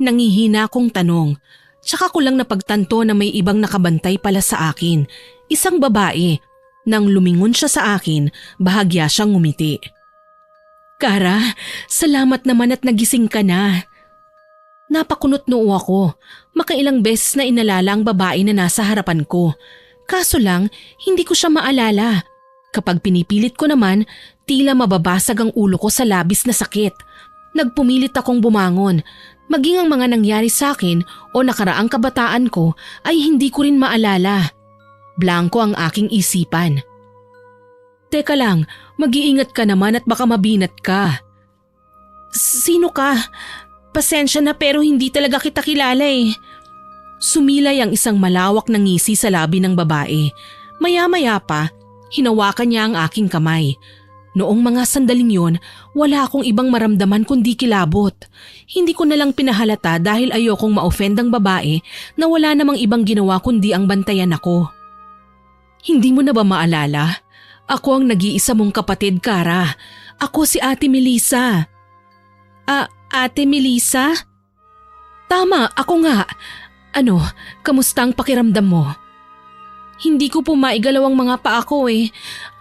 [SPEAKER 1] Nangihina akong tanong. Tsaka ko lang napagtanto na may ibang nakabantay pala sa akin. Isang babae. Nang lumingon siya sa akin, bahagya siyang ngumiti. Kara, salamat naman at nagising ka na. Napakunot noo ako. Makailang beses na inalala ang babae na nasa harapan ko. Kaso lang, hindi ko siya maalala. Kapag pinipilit ko naman, tila mababasag ang ulo ko sa labis na sakit. Nagpumilit akong bumangon. Maging ang mga nangyari sa akin o nakaraang kabataan ko ay hindi ko rin maalala. Blanko ang aking isipan. Teka lang, mag-iingat ka naman at baka mabinat ka. Sino ka? Pasensya na pero hindi talaga kita kilala eh. Sumilay ang isang malawak na ngisi sa labi ng babae. Maya-maya pa, hinawakan niya ang aking kamay. Noong mga sandaling yon, wala akong ibang maramdaman kundi kilabot. Hindi ko na lang pinahalata dahil ayokong ma-offend ang babae na wala namang ibang ginawa kundi ang bantayan ako. Hindi mo na ba maalala? Ako ang nag-iisa mong kapatid, Kara. Ako si Ate Melissa. Ate Melissa? Tama, ako nga. Ano, kamusta ang pakiramdam mo? Hindi ko po maigalaw ang mga paa ko eh.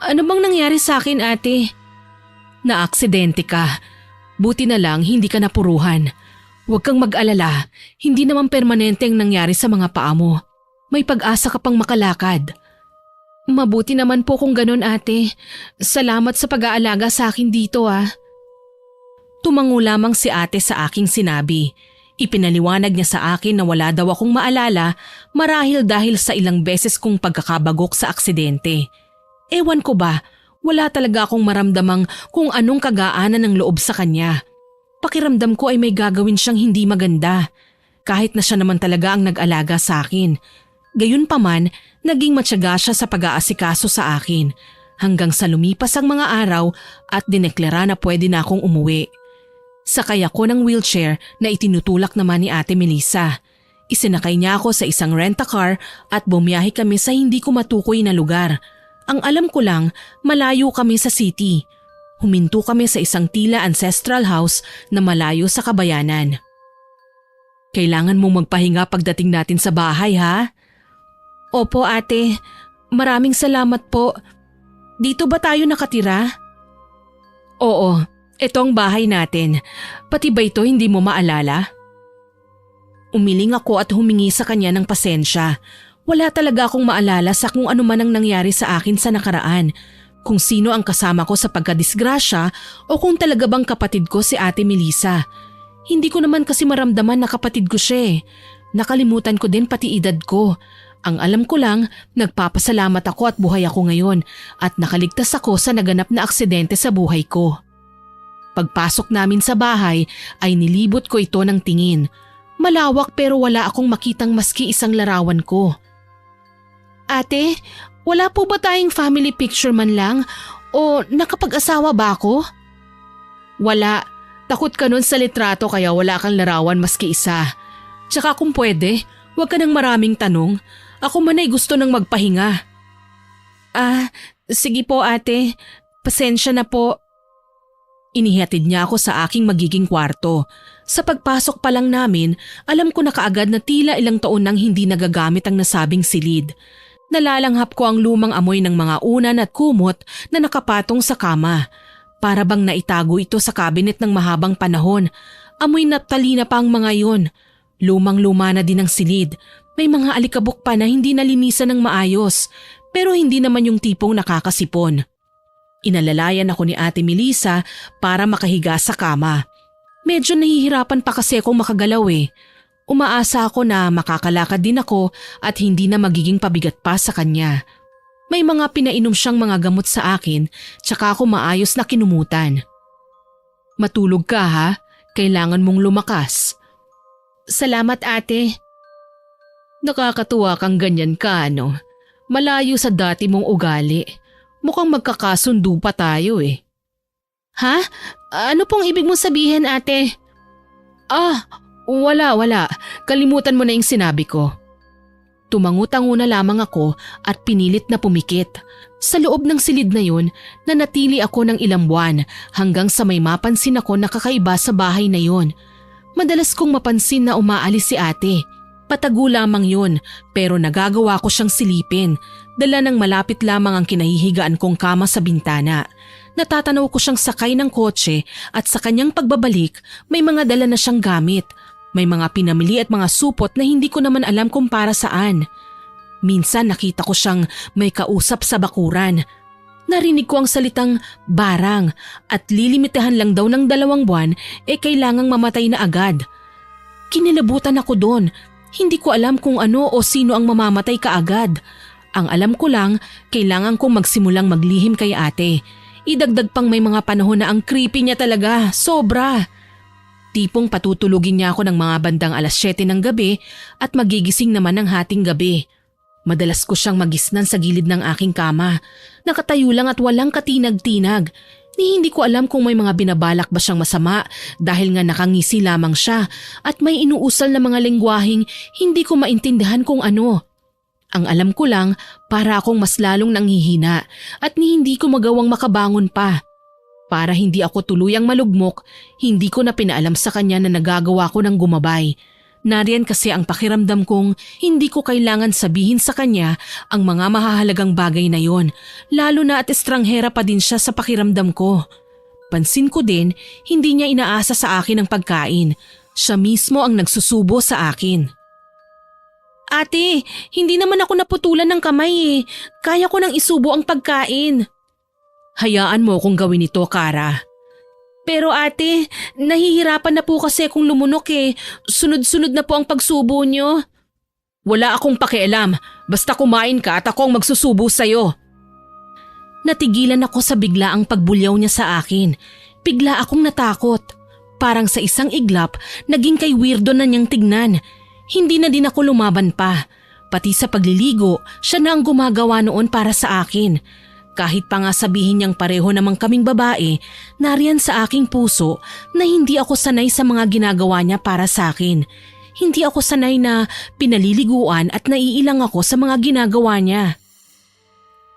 [SPEAKER 1] Ano bang nangyari sa akin, ate? Naaksidente ka. Buti na lang hindi ka napuruhan. Huwag kang mag-alala. Hindi naman permanente ang nangyari sa mga paa mo. May pag-asa ka pang makalakad. Mabuti naman po kung ganun, ate. Salamat sa pag-aalaga sa akin dito, ah. Tumango lamang si ate sa aking sinabi. Ipinaliwanag niya sa akin na wala daw akong maalala marahil dahil sa ilang beses kong pagkakabagok sa aksidente. Ewan ko ba, wala talaga akong maramdamang kung anong kagaanan ng loob sa kanya. Pakiramdam ko ay may gagawin siyang hindi maganda. Kahit na siya naman talaga ang nag-alaga sa akin. Gayunpaman, naging matyaga siya sa pag-aasikaso sa akin hanggang sa lumipas ang mga araw at dineklara na pwede na akong umuwi. Sakay ako ng wheelchair na itinutulak naman ni Ate Melissa. Isinakay niya ako sa isang rent-a-car at bumiyahe kami sa hindi ko matukoy na lugar. Ang alam ko lang, malayo kami sa city. Huminto kami sa isang tila ancestral house na malayo sa kabayanan. Kailangan mong magpahinga pagdating natin sa bahay, ha? Opo, ate. Maraming salamat po. Dito ba tayo nakatira? Oo, ito ang bahay natin. Pati ba ito hindi mo maalala? Umiling ako at humingi sa kanya ng pasensya. Wala talaga akong maalala sa kung ano man ang nangyari sa akin sa nakaraan. Kung sino ang kasama ko sa pagkadisgrasya o kung talaga bang kapatid ko si Ate Melissa. Hindi ko naman kasi maramdaman na kapatid ko siya eh. Nakalimutan ko din pati edad ko. Ang alam ko lang, nagpapasalamat ako at buhay ako ngayon at nakaligtas ako sa naganap na aksidente sa buhay ko. Pagpasok namin sa bahay ay nilibot ko ito ng tingin. Malawak pero wala akong makitang maski isang larawan ko. Ate, wala po ba tayong family picture man lang o nakapag-asawa ba ako? Wala. Takot ka nun sa litrato kaya wala kang larawan maski isa. Tsaka kung pwede, huwag ka ng maraming tanong. Ako man ay gusto nang magpahinga. Sige po ate. Pasensya na po. Inihatid niya ako sa aking magiging kwarto. Sa pagpasok pa lang namin, alam ko na kaagad na tila ilang taon nang hindi nagagamit ang nasabing silid. Nalalanghap ko ang lumang amoy ng mga unan at kumot na nakapatong sa kama. Para bang naitago ito sa kabinet ng mahabang panahon. Amoy naptalina pa ang mga yon. Lumang-luma na din ang silid. May mga alikabok pa na hindi nalinisan ng maayos, pero hindi naman yung tipong nakakasipon. Inalalayan ako ni Ate Melissa para makahiga sa kama. Medyo nahihirapan pa kasi akong makagalaw eh. Umaasa ako na makakalakad din ako at hindi na magiging pabigat pa sa kanya. May mga pinainom siyang mga gamot sa akin tsaka ako maayos na kinumutan. Matulog ka ha? Kailangan mong lumakas. Salamat ate. Nakakatuwa kang ganyan ka ano? Malayo sa dati mong ugali. Mukhang magkakasundo pa tayo eh. Ha? Ano pong ibig mong sabihin ate? Wala. Kalimutan mo na yung sinabi ko. Tumangu-tango na lamang ako at pinilit na pumikit. Sa loob ng silid na yun, nanatili ako ng ilang buwan hanggang sa may mapansin ako na kakaiba sa bahay na yun. Madalas kong mapansin na umaalis si ate. Patago lamang yun pero nagagawa ko siyang silipin. Dala ng malapit lamang ang kinahihigaan kong kama sa bintana. Natatanaw ko siyang sakay ng kotse at sa kanyang pagbabalik may mga dala na siyang gamit. May mga pinamili at mga supot na hindi ko naman alam kung para saan. Minsan nakita ko siyang may kausap sa bakuran. Narinig ko ang salitang barang at lilimitahan lang daw ng 2 buwan kailangang mamatay na agad. Kinilabutan ako doon. Hindi ko alam kung ano o sino ang mamamatay kaagad. Ang alam ko lang, kailangan kong magsimulang maglihim kay ate. Idagdag pang may mga panahon na ang creepy niya talaga, sobra. Tipong patutulugin niya ako ng mga bandang 7:00 ng gabi at magigising naman ng hating gabi. Madalas ko siyang magisnan sa gilid ng aking kama. Nakatayo lang at walang katinag-tinag. Hindi ko alam kung may mga binabalak ba siyang masama dahil nga nakangisi lamang siya at may inuusal na mga lengguwaheng hindi ko maintindihan kung ano. Ang alam ko lang para akong mas lalong nanghihina at hindi ko magawang makabangon pa. Para hindi ako tuluyang malugmok, hindi ko na pinaalam sa kanya na nagagawa ko ng gumabay. Nariyan kasi ang pakiramdam kong hindi ko kailangan sabihin sa kanya ang mga mahahalagang bagay na yon, lalo na at estranghera pa din siya sa pakiramdam ko. Pansin ko din, hindi niya inaasa sa akin ang pagkain. Siya mismo ang nagsusubo sa akin. Ate, hindi naman ako naputulan ng kamay eh. Kaya ko nang isubo ang pagkain. Hayaan mo kung gawin ito, Kara. Pero ate, nahihirapan na po kasi kung lumunok eh. Sunod-sunod na po ang pagsubo niyo. Wala akong pakialam. Basta kumain ka at ako ang magsusubo sa'yo. Natigilan ako sa biglaang pagbulyaw niya sa akin. Bigla akong natakot. Parang sa isang iglap, naging kay weirdo na niyang tignan. Hindi na din ako lumaban pa. Pati sa pagliligo, siya na ang gumagawa noon para sa akin. Kahit pa nga sabihin niyang pareho namang kaming babae, nariyan sa aking puso na hindi ako sanay sa mga ginagawa niya para sa akin. Hindi ako sanay na pinaliliguan at naiilang ako sa mga ginagawa niya.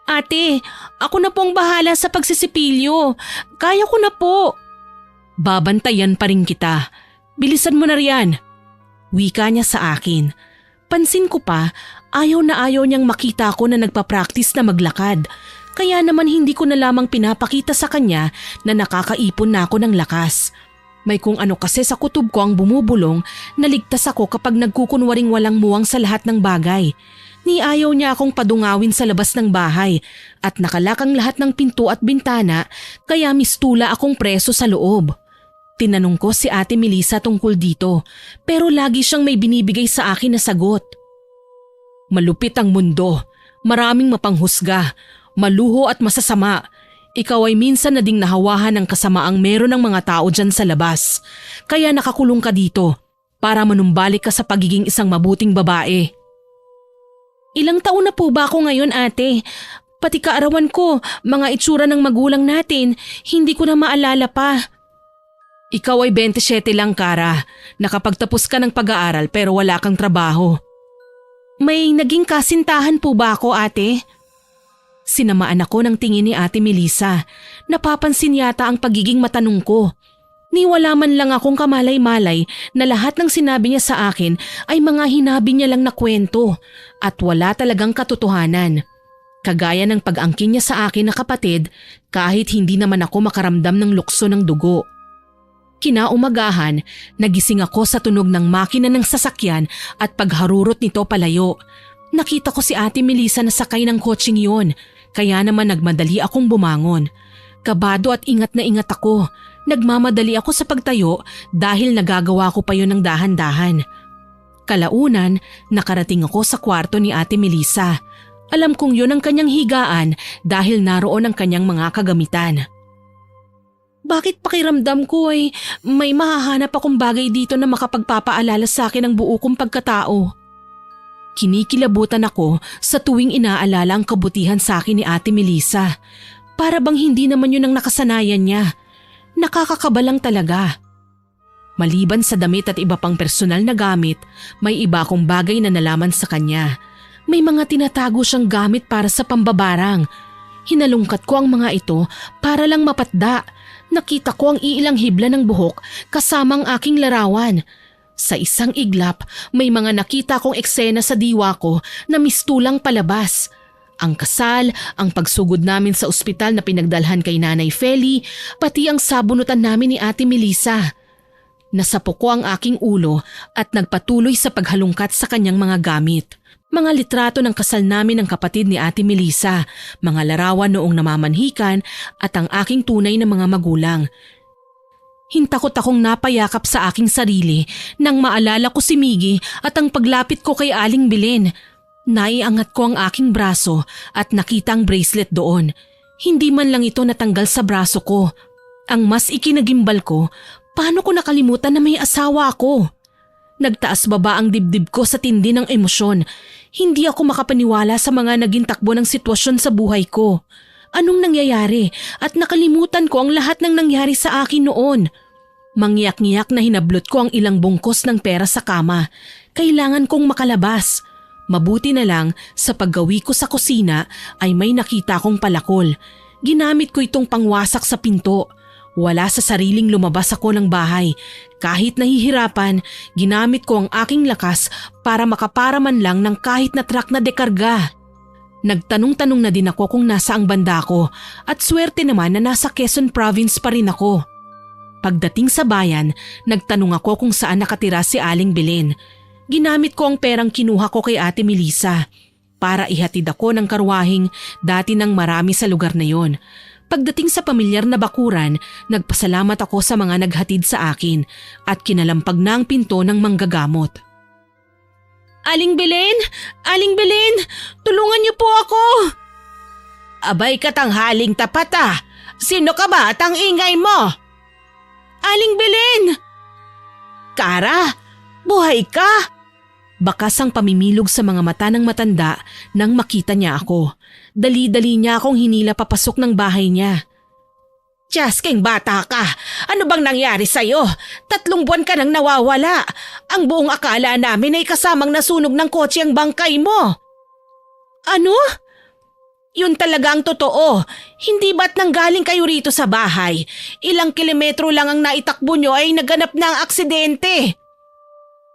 [SPEAKER 1] Ate, ako na pong bahala sa pagsisipilyo. Kaya ko na po. Babantayan pa rin kita. Bilisan mo na riyan. Wika niya sa akin. Pansin ko pa, ayaw na ayaw niyang makita ko na nagpa-practice na maglakad. Kaya naman hindi ko na lamang pinapakita sa kanya na nakakaipon na ako ng lakas. May kung ano kasi sa kutob ko ang bumubulong na ligtas ako kapag nagkukunwaring walang muwang sa lahat ng bagay. Ni ayaw niya akong padungawin sa labas ng bahay at nakalakang lahat ng pinto at bintana kaya mistula akong preso sa loob. Tinanong ko si Ate Melissa tungkol dito pero lagi siyang may binibigay sa akin na sagot. Malupit ang mundo, maraming mapanghusga, maluho at masasama. Ikaw ay minsan na ding nahawahan ng kasamaang meron ng mga tao dyan sa labas. Kaya nakakulong ka dito para manumbalik ka sa pagiging isang mabuting babae. Ilang taon na po ba ako ngayon, ate? Pati kaarawan ko, mga itsura ng magulang natin, hindi ko na maalala pa. Ikaw ay 27 lang, Kara. Nakapagtapos ka ng pag-aaral pero wala kang trabaho. May naging kasintahan po ba ako, ate? Sinamaan ako ng tingin ni Ate Melissa. Napapansin yata ang pagiging matanong ko. Niwala man lang akong kamalay-malay na lahat ng sinabi niya sa akin ay mga hinabi niya lang na kwento at wala talagang katotohanan. Kagaya ng pag-angkin niya sa akin na kapatid kahit hindi naman ako makaramdam ng lukso ng dugo. Kinaumagahan, nagising ako sa tunog ng makina ng sasakyan at pagharurot nito palayo. Nakita ko si Ate Melissa na sakay ng kotseng yon, kaya naman nagmadali akong bumangon. Kabado at ingat na ingat ako. Nagmamadali ako sa pagtayo dahil nagagawa ko pa yon ng dahan-dahan. Kalaunan, nakarating ako sa kwarto ni Ate Melissa. Alam kong yon ang kanyang higaan dahil naroon ang kanyang mga kagamitan. Bakit pakiramdam ko ay may mahahanap akong bagay dito na makapagpapaalala sa akin ng buo kong pagkatao? Kinikilabutan ako sa tuwing inaalala ang kabutihan sa akin ni Ate Melissa. Para bang hindi naman yun ang nakasanayan niya. Nakakakabalang talaga. Maliban sa damit at iba pang personal na gamit, may iba akong bagay na nalaman sa kanya. May mga tinatago siyang gamit para sa pambabarang. Hinalungkat ko ang mga ito para lang mapatda. Nakita ko ang iilang hibla ng buhok kasamang aking larawan. Sa isang iglap, may mga nakita kong eksena sa diwa ko na mistulang palabas. Ang kasal, ang pagsugod namin sa ospital na pinagdalhan kay Nanay Feli, pati ang sabunutan namin ni Ate Melissa. Nasapo ko ang aking ulo at nagpatuloy sa paghalungkat sa kanyang mga gamit. Mga litrato ng kasal namin ng kapatid ni Ate Melissa, mga larawan noong namamanhikan at ang aking tunay na mga magulang. Hintakot akong napayakap sa aking sarili nang maalala ko si Miggy at ang paglapit ko kay Aling Belen. Naiangat ko ang aking braso at nakita ang bracelet doon. Hindi man lang ito natanggal sa braso ko. Ang mas ikinagimbal ko, paano ko nakalimutan na may asawa ako? Nagtaas baba ang dibdib ko sa tindi ng emosyon. Hindi ako makapaniwala sa mga naging takbo ng sitwasyon sa buhay ko. Anong nangyayari at nakalimutan ko ang lahat ng nangyari sa akin noon. Mangyak-ngiyak na hinablot ko ang ilang bungkos ng pera sa kama. Kailangan kong makalabas. Mabuti na lang sa paggawi ko sa kusina ay may nakita kong palakol. Ginamit ko itong pangwasak sa pinto. Wala sa sariling lumabas ako ng bahay. Kahit nahihirapan, ginamit ko ang aking lakas para makaparaman lang ng kahit na truck na dekarga. Nagtanong-tanong na din ako kung nasa ang banda ko at swerte naman na nasa Quezon Province pa rin ako. Pagdating sa bayan, nagtanong ako kung saan nakatira si Aling Belen. ginamit ko ang perang kinuha ko kay Ate Melissa para ihatid ako ng karwaheng dati ng marami sa lugar na yon. Pagdating sa pamilyar na bakuran, nagpasalamat ako sa mga naghatid sa akin at kinalampag na ang pinto ng manggagamot. Aling Belen! Aling Belen! Tulungan niyo po ako! Abay katanghaling tapat ah! Sino ka ba at ang ingay mo? Aling Belen! Kara! Buhay ka! Bakas ang pamimilog sa mga mata ng matanda nang makita niya ako. Dali-dali niya akong hinila papasok ng bahay niya. Jasking bata ka! Ano bang nangyari sa'yo? 3 buwan ka nang nawawala. Ang buong akala namin ay kasamang nasunog ng kotse ang bangkay mo. Ano? Yun talaga ang totoo. Hindi ba't nanggaling kayo rito sa bahay? Ilang kilometro lang ang naitakbo nyo ay naganap na ang aksidente.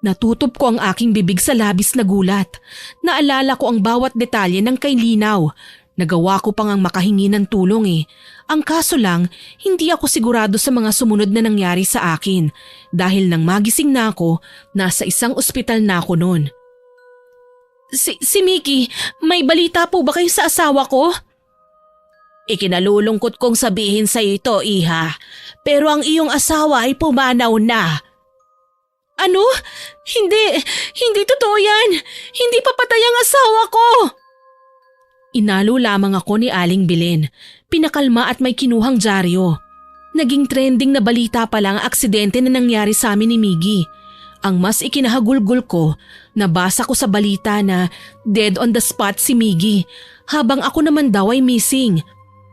[SPEAKER 1] Natutup ko ang aking bibig sa labis na gulat. Naalala ko ang bawat detalye ng kay Linaw. Nagawa ko pang ang makahingi ng tulong eh. Ang kaso lang, hindi ako sigurado sa mga sumunod na nangyari sa akin. Dahil nang magising na ako, nasa isang ospital na ako noon. Si Mickey, may balita po ba kayo sa asawa ko? Ikinalulungkot kong sabihin sa ito, iha. Pero ang iyong asawa ay pumanaw na. Ano? Hindi totoo yan. Hindi papatay ang asawa ko. Inalo lamang ako ni Aling Belen. Pinakalma at may kinuhang dyaryo. Naging trending na balita pa lang ang aksidente na nangyari sa amin ni Miggy. Ang mas ikinahagulgol ko, nabasa ko sa balita na dead on the spot si Miggy, habang ako naman daw ay missing.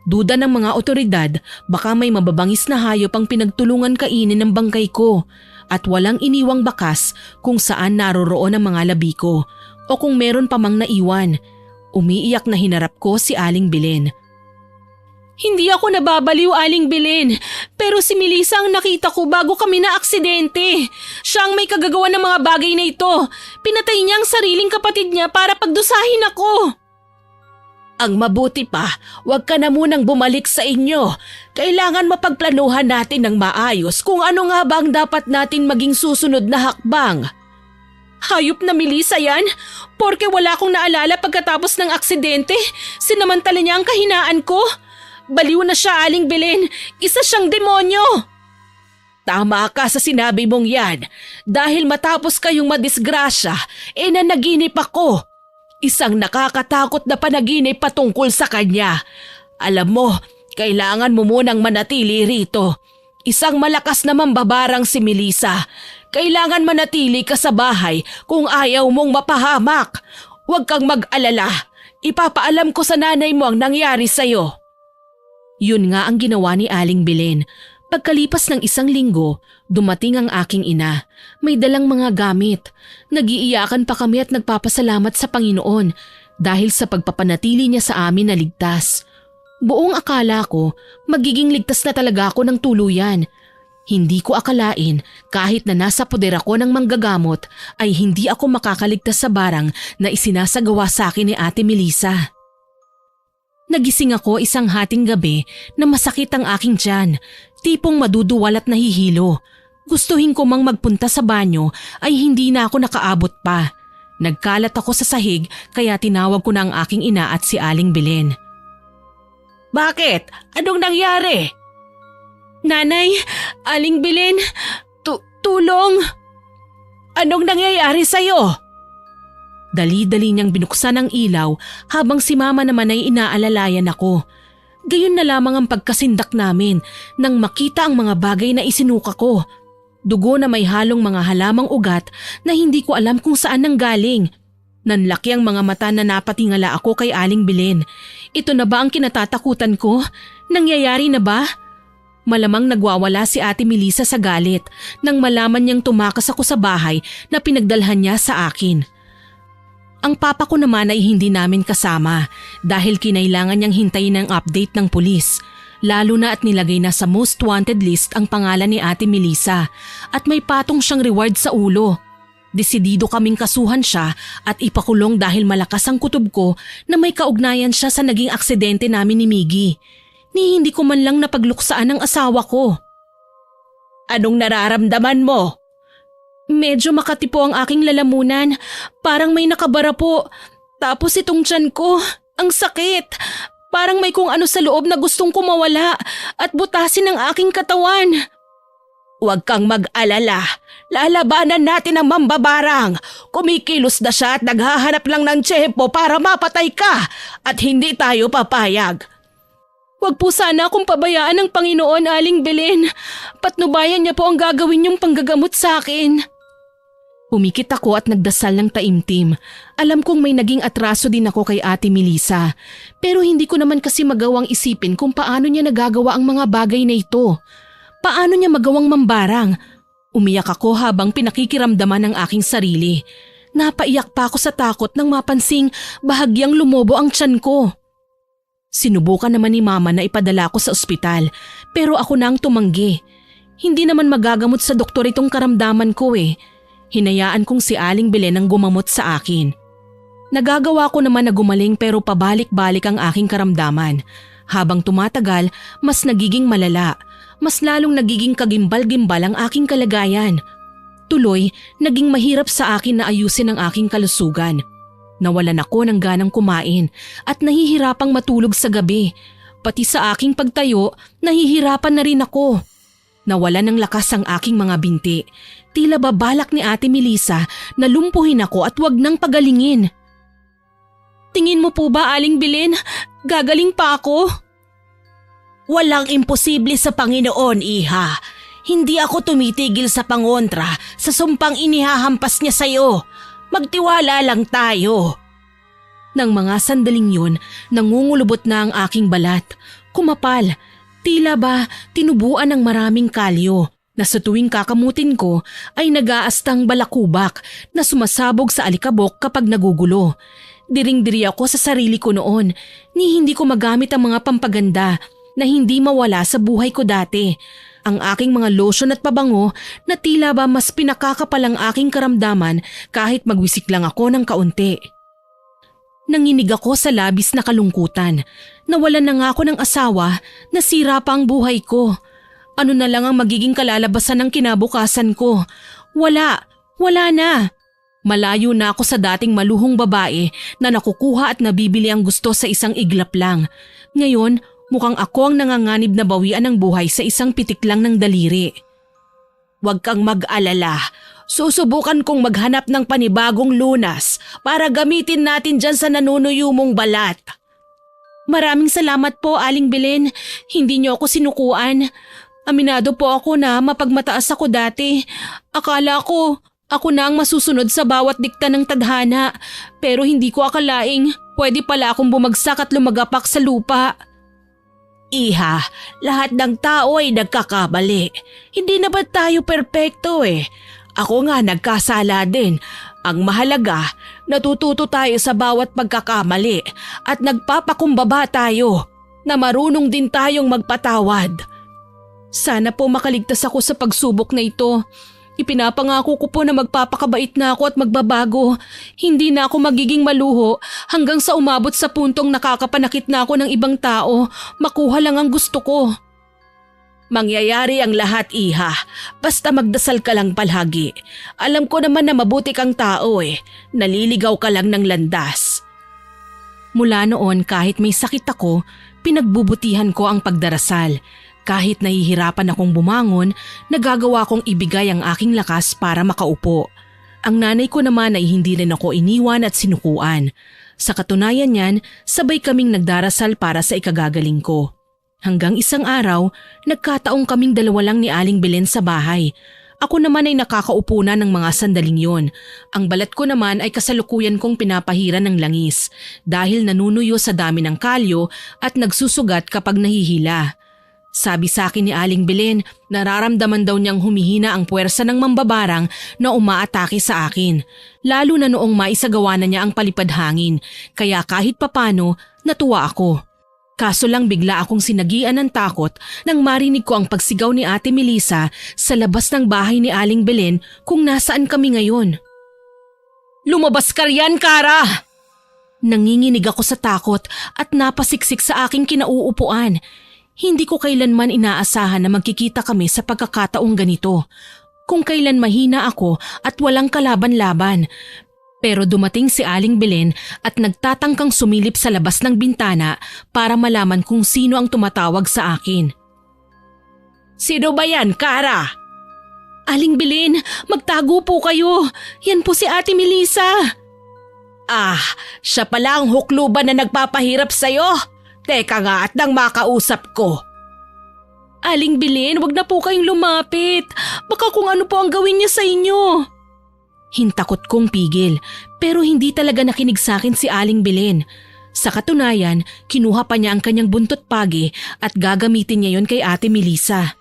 [SPEAKER 1] Duda ng mga otoridad, baka may mababangis na hayop ang pinagtulungan kainin ng bangkay ko at walang iniwang bakas kung saan naroroon ang mga labi ko o kung meron pa mang naiwan. Umiiyak na hinarap ko si Aling Belen. Hindi ako nababaliw, Aling Belen, pero si Melissa ang nakita ko bago kami na aksidente. Siya ang may kagagawa ng mga bagay na ito. Pinatay niya ang sariling kapatid niya para pagdusahin ako. Ang mabuti pa, huwag ka na munang bumalik sa inyo. Kailangan mapagplanuhan natin ng maayos kung ano nga ba ang dapat natin maging susunod na hakbang. Hayop na Melissa yan? Porke wala akong naalala pagkatapos ng aksidente, sinamantala niya ang kahinaan ko. Baliw na siya, Aling Belen. Isa siyang demonyo. Tama ka sa sinabi mong yan. Dahil matapos kayong madisgrasya, nanaginip ako. Isang nakakatakot na panaginip patungkol sa kanya. Alam mo, kailangan mo munang manatili rito. Isang malakas na mambabarang si Melissa. Kailangan manatili ka sa bahay kung ayaw mong mapahamak. Huwag kang mag-alala. Ipapaalam ko sa nanay mo ang nangyari sa'yo. Yun nga ang ginawa ni Aling Belen. Pagkalipas ng 1 linggo, dumating ang aking ina. May dalang mga gamit. Nagiiyakan pa kami at nagpapasalamat sa Panginoon dahil sa pagpapanatili niya sa amin na ligtas. Buong akala ko, magiging ligtas na talaga ako ng tuluyan. Hindi ko akalain kahit na nasa poder ako ng manggagamot ay hindi ako makakaligtas sa barang na isinasagawa sa akin ni Ate Melissa. Nagising ako isang hating gabi na masakit ang aking tiyan, tipong maduduwal at nahihilo. Gustuhin ko mang magpunta sa banyo ay hindi na ako nakaabot pa. Nagkalat ako sa sahig kaya tinawag ko na ang aking ina at si Aling Belen. Bakit? Anong nangyari? Nanay, Aling Belen, tulong! Anong nangyayari sa'yo? Dali-dali niyang binuksan ang ilaw habang si mama naman ay inaalalayan ako. Gayon na lamang ang pagkasindak namin nang makita ang mga bagay na isinuka ko. Dugo na may halong mga halamang ugat na hindi ko alam kung saan nanggaling. Nanlaki ang mga mata na napatingala ako kay Aling Belen. Ito na ba ang kinatatakutan ko? Nangyayari na ba? Malamang nagwawala si Ate Melissa sa galit nang malaman niyang tumakas ako sa bahay na pinagdalhan niya sa akin. Ang papa ko naman ay hindi namin kasama dahil kinailangan niyang hintayin ang update ng pulis. Lalo na at nilagay na sa most wanted list ang pangalan ni Ate Melissa at may patong siyang reward sa ulo. Desidido kaming kasuhan siya at ipakulong dahil malakas ang kutob ko na may kaugnayan siya sa naging aksidente namin ni Miggy. Ni hindi ko man lang napagluksaan ang asawa ko. Anong nararamdaman mo? Medyo makati po ang aking lalamunan. Parang may nakabara po. Tapos itong tiyan ko, ang sakit. Parang may kung ano sa loob na gustong kumawala at butasin ang aking katawan. Huwag kang mag-alala. Lalabanan natin ang mambabarang. Kumikilos na siya at naghahanap lang ng tiyempo para mapatay ka at hindi tayo papayag. Huwag po sana akong pabayaan ng Panginoon, Aling Belen. Patnubayan niya po ang gagawin niyong panggagamot sa akin. Pumikit ako at nagdasal ng taimtim. Alam kong may naging atraso din ako kay Ate Melissa. Pero hindi ko naman kasi magawang isipin kung paano niya nagagawa ang mga bagay na ito. Paano niya magawang mambarang? Umiyak ako habang pinakikiramdaman ang aking sarili. Napaiyak pa ako sa takot nang mapansing bahagyang lumobo ang tiyan ko. Sinubukan naman ni Mama na ipadala ko sa ospital pero ako na ang tumanggi. Hindi naman magagamot sa doktor itong karamdaman ko eh. Hinayaan kong si Aling Belen ang gumamot sa akin. Nagagawa ko naman na gumaling pero pabalik-balik ang aking karamdaman. Habang tumatagal, mas nagiging malala. Mas lalong nagiging kagimbal-gimbal ang aking kalagayan. Tuloy, naging mahirap sa akin na ayusin ang aking kalusugan. Nawalan ako ng ganang kumain at nahihirapang matulog sa gabi. Pati sa aking pagtayo, nahihirapan na rin ako. Nawalan ng lakas ang aking mga binti. Tila babalak ni Ate Melissa na lumpuhin ako at wag nang pagalingin. Tingin mo po ba, Aling Belen? Gagaling pa ako? Walang imposible sa Panginoon, Iha. Hindi ako tumitigil sa pangontra sa sumpang inihahampas niya sa'yo. Magtiwala lang tayo. Nang mga sandaling yun, nangungulubot na ang aking balat. Kumapal, tila ba tinubuan ng maraming kalyo na sa tuwing kakamutin ko ay nag-aastang balakubak na sumasabog sa alikabok kapag nagugulo. Diring-diri ako sa sarili ko noon ni hindi ko magamit ang mga pampaganda na hindi mawala sa buhay ko dati. Ang aking mga lotion at pabango na tila ba mas pinakakapal ang aking karamdaman kahit magwisik lang ako ng kaunti. Nanginig ako sa labis na kalungkutan. Nawalan na nga ako ng asawa, nasira pa ang buhay ko. Ano na lang ang magiging kalalabasan ng kinabukasan ko? Wala na. Malayo na ako sa dating maluhong babae na nakukuha at nabibili ang gusto sa isang iglap lang. Ngayon, mukhang ako ang nanganganib na bawian ng buhay sa isang pitik lang ng daliri. Huwag kang mag-alala. Susubukan kong maghanap ng panibagong lunas para gamitin natin dyan sa nanunuyo mong balat. Maraming salamat po, Aling Belen. Hindi niyo ako sinukuan. Aminado po ako na mapagmataas ako dati. Akala ko ako na ang masusunod sa bawat dikta ng tadhana. Pero hindi ko akalaing pwede pala akong bumagsak at lumagapak sa lupa. Iha, lahat ng tao ay nagkakamali. Hindi na ba tayo perpekto eh? Ako nga nagkasala din. Ang mahalaga, natututo tayo sa bawat pagkakamali at nagpapakumbaba tayo na marunong din tayong magpatawad. Sana po makaligtas ako sa pagsubok na ito. Ipinapangako ko po na magpapakabait na ako at magbabago. Hindi na ako magiging maluho hanggang sa umabot sa puntong nakakapanakit na ako ng ibang tao. Makuha lang ang gusto ko. Mangyayari ang lahat, Iha. Basta magdasal ka lang palagi. Alam ko naman na mabuti kang tao eh. Naliligaw ka lang ng landas. Mula noon kahit may sakit ako, pinagbubutihan ko ang pagdarasal. Kahit nahihirapan akong bumangon, nagagawa kong ibigay ang aking lakas para makaupo. Ang nanay ko naman ay hindi rin ako iniwan at sinukuan. Sa katunayan niyan, sabay kaming nagdarasal para sa ikagagaling ko. Hanggang isang araw, nagkataong kaming dalawa lang ni Aling Belen sa bahay. Ako naman ay nakakaupo na ng mga sandaling yon. Ang balat ko naman ay kasalukuyan kong pinapahiran ng langis dahil nanunuyo sa dami ng kalyo at nagsusugat kapag nahihila. Sabi sa akin ni Aling Belen, nararamdaman daw niyang humihina ang puwersa ng mambabarang na umaatake sa akin. Lalo na noong maisagawa na niya ang palipad hangin, kaya kahit papano natuwa ako. Kaso lang bigla akong sinagian ng takot nang marinig ko ang pagsigaw ni Ate Melissa sa labas ng bahay ni Aling Belen kung nasaan kami ngayon. Lumabas ka riyan, Kara! Nanginginig ako sa takot at napasiksik sa aking kinauupuan. Hindi ko kailanman inaasahan na magkikita kami sa pagkakataong ganito. kung kailan mahina ako at walang kalaban-laban. Pero dumating si Aling Belen at nagtatangkang sumilip sa labas ng bintana para malaman kung sino ang tumatawag sa akin. "Sino ba yan, Kara?" "Aling Belen, magtago po kayo. Yan po si Ate Melissa." "Ah, siya pala ang hukluban na nagpapahirap sa'yo. Teka nga at nang makausap ko." "Aling Belen, wag na po kayong lumapit. Baka kung ano po ang gawin niya sa inyo." Hintakot kong pigil pero hindi talaga nakinig sa akin si Aling Belen. Sa katunayan, kinuha pa niya ang kanyang buntot pagi at gagamitin niya yon kay Ate Melissa.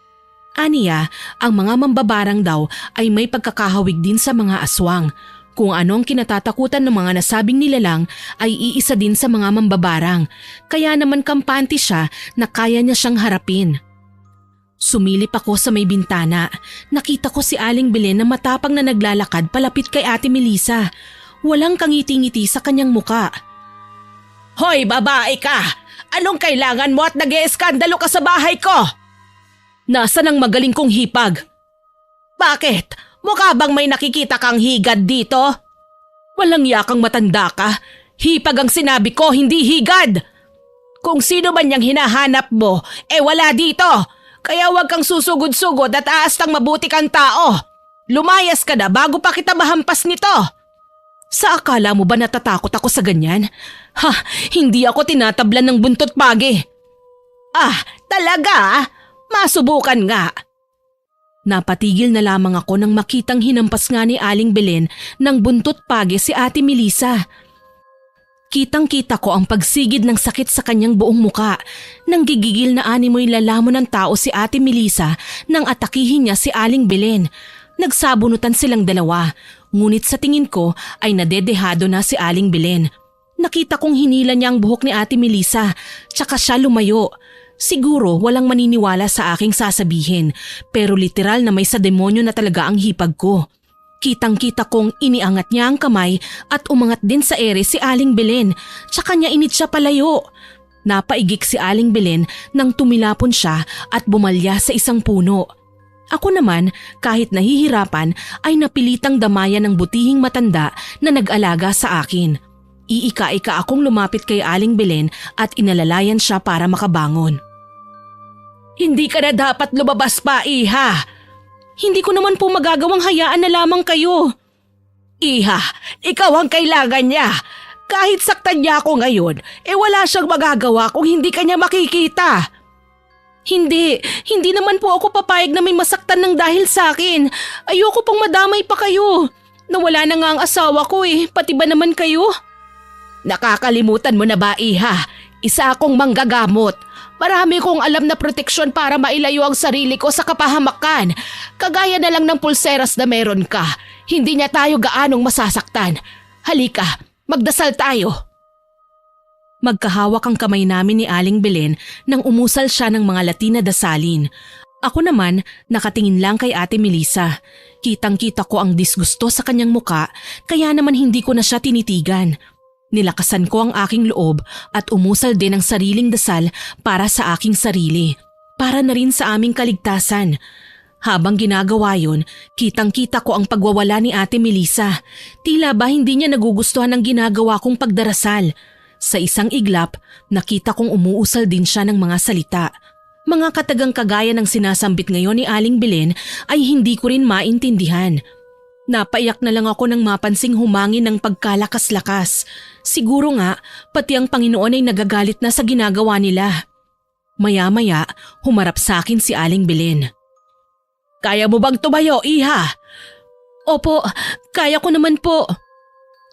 [SPEAKER 1] Aniya, ang mga mambabarang daw ay may pagkakahawig din sa mga aswang. Kung anong kinatatakutan ng mga nasabing nilalang ay iisa din sa mga mambabarang. Kaya naman kampante siya na kaya niya siyang harapin. Sumilip ako sa may bintana. Nakita ko si Aling Belen na matapang na naglalakad palapit kay Ate Melissa. Walang kangiti-ngiti sa kanyang muka. "Hoy, babae ka! Anong kailangan mo at nag-ieskandalo ka sa bahay ko?" "Nasaan ang magaling kong hipag?" "Bakit? Mukha bang may nakikita kang higad dito?" "Walang yakang matanda ka. Hipag ang sinabi ko, hindi higad!" "Kung sino man niyang hinahanap mo, wala dito. Kaya huwag kang susugod-sugod at aastang mabuti kang tao. Lumayas ka na bago pa kita mahampas nito." "Sa akala mo ba natatakot ako sa ganyan? Ha, hindi ako tinatablan ng buntot pagi." "Ah, talaga? Masubukan nga." Napatigil na lamang ako nang makitang hinampas nga ni Aling Belen ng buntot pagi si Ate Melissa. Kitang-kita ko ang pagsigid ng sakit sa kanyang buong muka. Nang gigigil na animoy lalamon ng tao si Ate Melissa nang atakihin niya si Aling Belen. Nagsabunutan silang dalawa, ngunit sa tingin ko ay nadedehado na si Aling Belen. Nakita kong hinila niya ang buhok ni Ate Melissa, tsaka siya lumayo. Siguro walang maniniwala sa aking sasabihin, pero literal na may sa demonyo na talaga ang hipag ko. Kitang-kita kong iniangat niya ang kamay at umangat din sa ere si Aling Belen, tsaka niya init siya palayo. Napaigik si Aling Belen nang tumilapon siya at bumalya sa isang puno. Ako naman, kahit nahihirapan, ay napilitang damayan ng butihing matanda na nag-alaga sa akin. Iika-ika akong lumapit kay Aling Belen at inalalayan siya para makabangon. "Hindi ka na dapat lumabas pa, Iha. Hindi ko naman po magagawang hayaan na lamang kayo." "Iha, ikaw ang kailangan niya. Kahit saktan niya ako ngayon, wala siyang magagawa kung hindi kanya makikita." Hindi naman po ako papayag na may masaktan ng dahil sa akin. Ayoko pong madamay pa kayo. Nawala na nga ang asawa ko pati ba naman kayo?" "Nakakalimutan mo na ba, Iha? Isa akong manggagamot. Marami kong alam na proteksyon para mailayo ang sarili ko sa kapahamakan. Kagaya na lang ng pulseras na meron ka. Hindi niya tayo gaanong masasaktan. Halika, magdasal tayo." Magkahawak ang kamay namin ni Aling Belen nang umusal siya ng mga Latin na dasalin. Ako naman, nakatingin lang kay Ate Melissa. Kitang-kita ko ang disgusto sa kanyang muka, kaya naman hindi ko na siya tinitigan. Nilakasan ko ang aking loob at umusal din ang sariling dasal para sa aking sarili, para na rin sa aming kaligtasan. Habang ginagawa yon, kitang-kita ko ang pagwawala ni Ate Melissa. Tila ba hindi niya nagugustuhan ang ginagawa kong pagdarasal. Sa isang iglap, nakita kong umuusal din siya ng mga salita. Mga katagang kagaya ng sinasambit ngayon ni Aling Belen ay hindi ko rin maintindihan. Napaiyak na lang ako nang mapansing humangin ng pagkalakas-lakas. Siguro nga, pati ang Panginoon ay nagagalit na sa ginagawa nila. Maya-maya, humarap sa akin si Aling Belen. "Kaya mo bang tumayo, Iha?" "Opo, kaya ko naman po."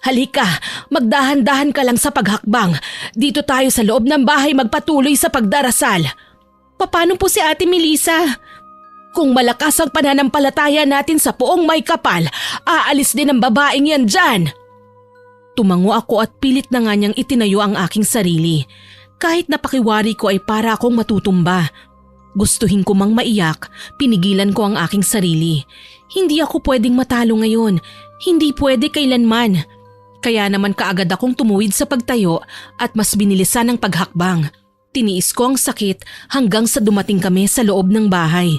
[SPEAKER 1] "Halika, magdahan-dahan ka lang sa paghakbang. Dito tayo sa loob ng bahay magpatuloy sa pagdarasal." "Paano po si Ate Melissa?" "Kung malakas ang pananampalataya natin sa Poong May Kapal, aalis din ang babaeng yan dyan." Tumango ako at pilit na nga niyang itinayo ang aking sarili. Kahit napakiwari ko ay para akong matutumba. Gustuhin ko mang maiyak, pinigilan ko ang aking sarili. Hindi ako pwedeng matalo ngayon. Hindi pwede kailanman. Kaya naman kaagad akong tumuwid sa pagtayo at mas binilisan ang paghakbang. Tiniis ko ang sakit hanggang sa dumating kami sa loob ng bahay.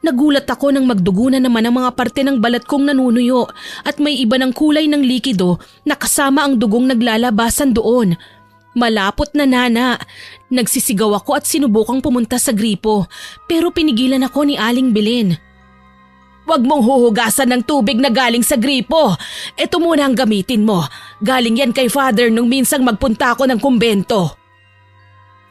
[SPEAKER 1] Nagulat ako nang magdugo na naman ang mga parte ng balat kong nanunuyo at may iba ng kulay ng likido na kasama ang dugong naglalabasan doon. Malapot na nana. Nagsisigaw ako at sinubukang pumunta sa gripo pero pinigilan ako ni Aling Belen. Huwag mong huhugasan ng tubig na galing sa gripo. Ito muna ang gamitin mo. Galing yan kay Father nung minsang magpunta ako ng kumbento.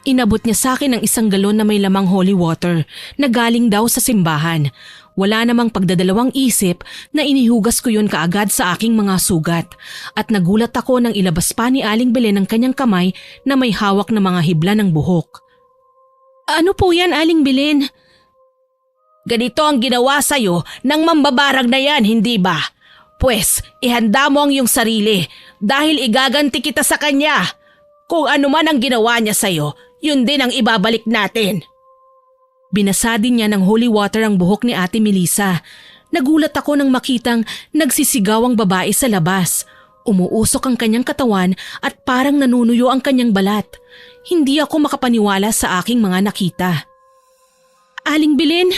[SPEAKER 1] Inabot niya sa akin ang 1 galon na may lamang holy water na galing daw sa simbahan. Wala namang pagdadalawang isip na inihugas ko yun kaagad sa aking mga sugat. At nagulat ako nang ilabas pa ni Aling Belen ang kanyang kamay na may hawak na mga hibla ng buhok. Ano po yan, Aling Belen? Ganito ang ginawa sa'yo ng mambabarang na yan, hindi ba? Pwes, ihanda mo ang iyong sarili dahil igaganti kita sa kanya. Kung ano man ang ginawa niya sa'yo, yun din ang ibabalik natin. Binasa din niya ng holy water ang buhok ni Ate Melissa. Nagulat ako nang makitang nagsisigaw ang babae sa labas. Umuusok ang kanyang katawan at parang nanunuyo ang kanyang balat. Hindi ako makapaniwala sa aking mga nakita. Aling Belen,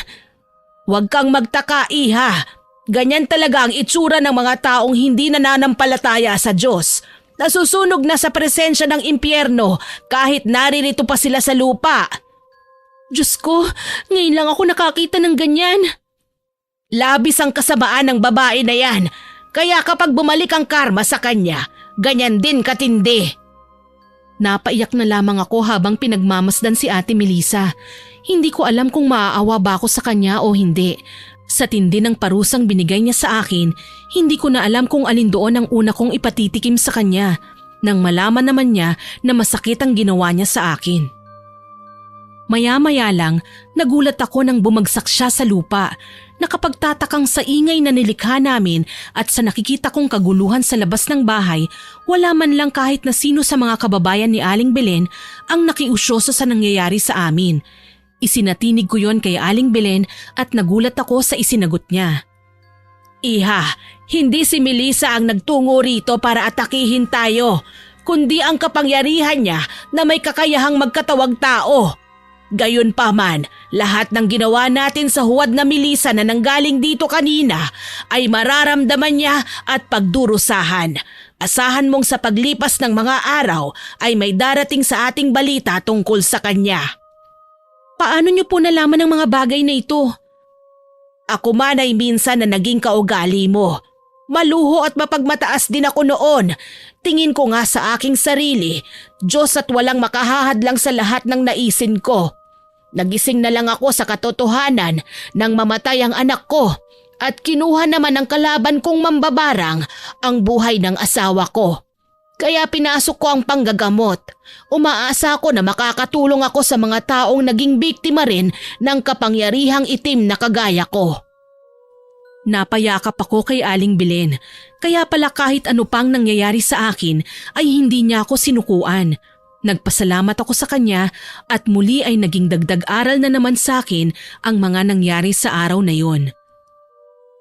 [SPEAKER 1] huwag kang magtaka, iha. Ganyan talaga ang itsura ng mga taong hindi nananampalataya sa Diyos. Nasusunog na sa presensya ng impyerno kahit naririto pa sila sa lupa. Diyos ko, ngayon lang ako nakakita ng ganyan. Labis ang kasamaan ng babae na yan, kaya kapag bumalik ang karma sa kanya, ganyan din katindi. Napaiyak na lamang ako habang pinagmamasdan si Ate Melissa. Hindi ko alam kung maaawa ba ako sa kanya o hindi. Sa tindi ng parusang binigay niya sa akin, hindi ko na alam kung alin doon ang una kong ipatitikim sa kanya nang malaman naman niya na masakit ang ginawa niya sa akin. Maya-maya lang, nagulat ako nang bumagsak siya sa lupa. Nakapagtatakang sa ingay na nilikha namin at sa nakikita kong kaguluhan sa labas ng bahay, wala man lang kahit na sino sa mga kababayan ni Aling Belen ang nakiusyoso sa nangyayari sa amin. Isinatinig ko yon kay Aling Belen at nagulat ako sa isinagot niya. Iha, hindi si Melissa ang nagtungo rito para atakihin tayo, kundi ang kapangyarihan niya na may kakayahang magkatawag tao. Gayunpaman, lahat ng ginawa natin sa huwad na Melissa na nanggaling dito kanina ay mararamdaman niya at pagdurusahan. Asahan mong sa paglipas ng mga araw ay may darating sa ating balita tungkol sa kanya. Paano niyo po nalaman ang mga bagay na ito? Ako man ay minsan na naging kaugali mo. Maluho at mapagmataas din ako noon. Tingin ko nga sa aking sarili, Diyos at walang makahahadlang sa lahat ng naisin ko. Nagising na lang ako sa katotohanan nang mamatay ang anak ko at kinuha naman ng kalaban kong mambabarang ang buhay ng asawa ko. Kaya pinasok ko ang panggagamot. Umaasa ako na makakatulong ako sa mga taong naging biktima rin ng kapangyarihang itim na kagaya ko. Napayakap ako kay Aling Belen, kaya pala kahit ano pang nangyayari sa akin ay hindi niya ako sinukuan. Nagpasalamat ako sa kanya at muli ay naging dagdag aral na naman sa akin ang mga nangyari sa araw na yon.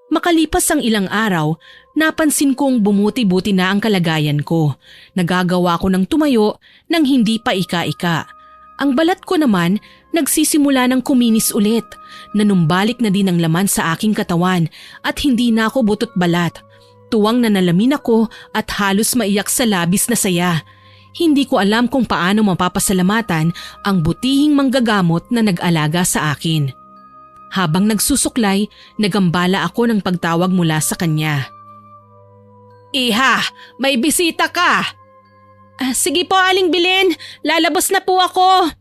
[SPEAKER 1] Makalipas ang ilang araw, napansin kong bumuti-buti na ang kalagayan ko. Nagagawa ko ng tumayo nang hindi pa ika-ika. Ang balat ko naman nagsisimula ng kuminis ulit. Nanumbalik na din ang laman sa aking katawan at hindi na ako butot balat. Tuwang na nalamin ako at halos maiyak sa labis na saya. Hindi ko alam kung paano mapapasalamatan ang butihing manggagamot na nag-alaga sa akin. Habang nagsusuklay, nagambala ako ng pagtawag mula sa kanya. Iha, may bisita ka! Sige po, Aling Belen, lalabas na po ako.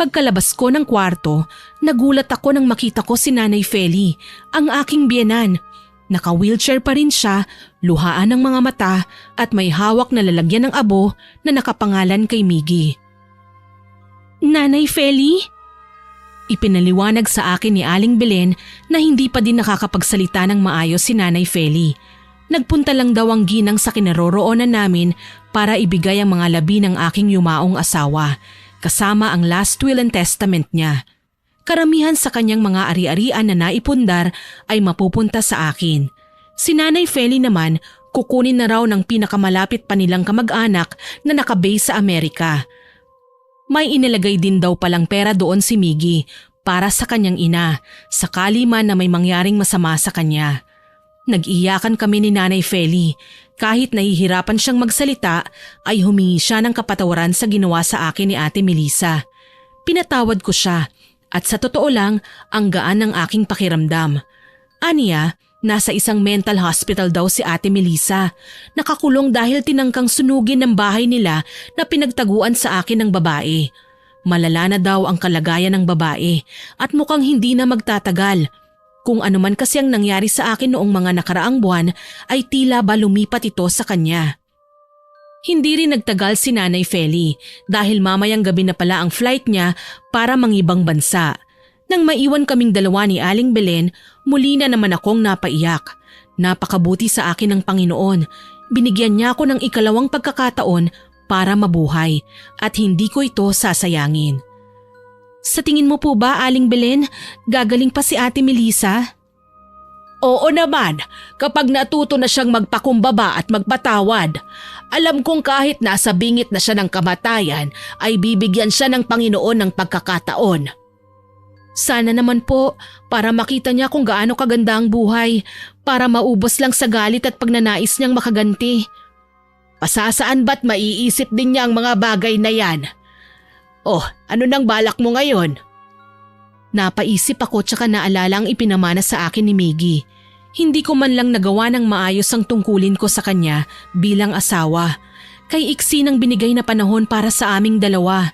[SPEAKER 1] Pagkalabas ko ng kwarto, nagulat ako nang makita ko si Nanay Feli, ang aking biyenan. Naka-wheelchair pa rin siya, luhaan ng mga mata at may hawak na lalagyan ng abo na nakapangalan kay Miggy. Nanay Feli? Ipinaliwanag sa akin ni Aling Belen na hindi pa din nakakapagsalita ng maayos si Nanay Feli. Nagpunta lang daw ang ginang sa kinaroroonan namin para ibigay ang mga labi ng aking yumaong asawa, kasama ang last will and testament niya. Karamihan sa kanyang mga ari-arian na naipundar ay mapupunta sa akin. Si Nanay Feli naman kukunin na raw ng pinakamalapit pa nilang kamag-anak na nakabase sa Amerika. May inilagay din daw palang pera doon si Miggy para sa kanyang ina sakali man na may mangyaring masama sa kanya. Nag-iyakan kami ni Nanay Feli. Kahit nahihirapan siyang magsalita ay humingi siya ng kapatawaran sa ginawa sa akin ni Ate Melissa. Pinatawad ko siya at sa totoo lang ang gaan ng aking pakiramdam. Aniya, nasa isang mental hospital daw si Ate Melissa. Nakakulong dahil tinangkang sunugin ng bahay nila na pinagtaguan sa akin ng babae. Malala na daw ang kalagayan ng babae at mukhang hindi na magtatagal. Kung ano man kasi ang nangyari sa akin noong mga nakaraang buwan ay tila ba lumipat ito sa kanya. Hindi rin nagtagal si Nanay Feli dahil mamayang gabi na pala ang flight niya para mangibang bansa. Nang maiwan kaming dalawa ni Aling Belen, muli na naman akong napaiyak. Napakabuti sa akin ng Panginoon. Binigyan niya ako ng ikalawang pagkakataon para mabuhay at hindi ko ito sasayangin. Sa tingin mo po ba, Aling Belen, gagaling pa si Ate Melissa? Oo naman, kapag natuto na siyang magpakumbaba at magpatawad. Alam kong kahit nasa bingit na siya ng kamatayan ay bibigyan siya ng Panginoon ng pagkakataon. Sana naman po para makita niya kung gaano kaganda ang buhay, para maubos lang sa galit at pagnanais niyang makaganti. Pasasaan ba't maiisip din niya ang mga bagay na yan? Oh, ano nang balak mo ngayon? Napaisip ako tsaka naalala ang ipinamana sa akin ni Miggy. Hindi ko man lang nagawa ng maayos ang tungkulin ko sa kanya bilang asawa. Kay iksi ng binigay na panahon para sa aming dalawa.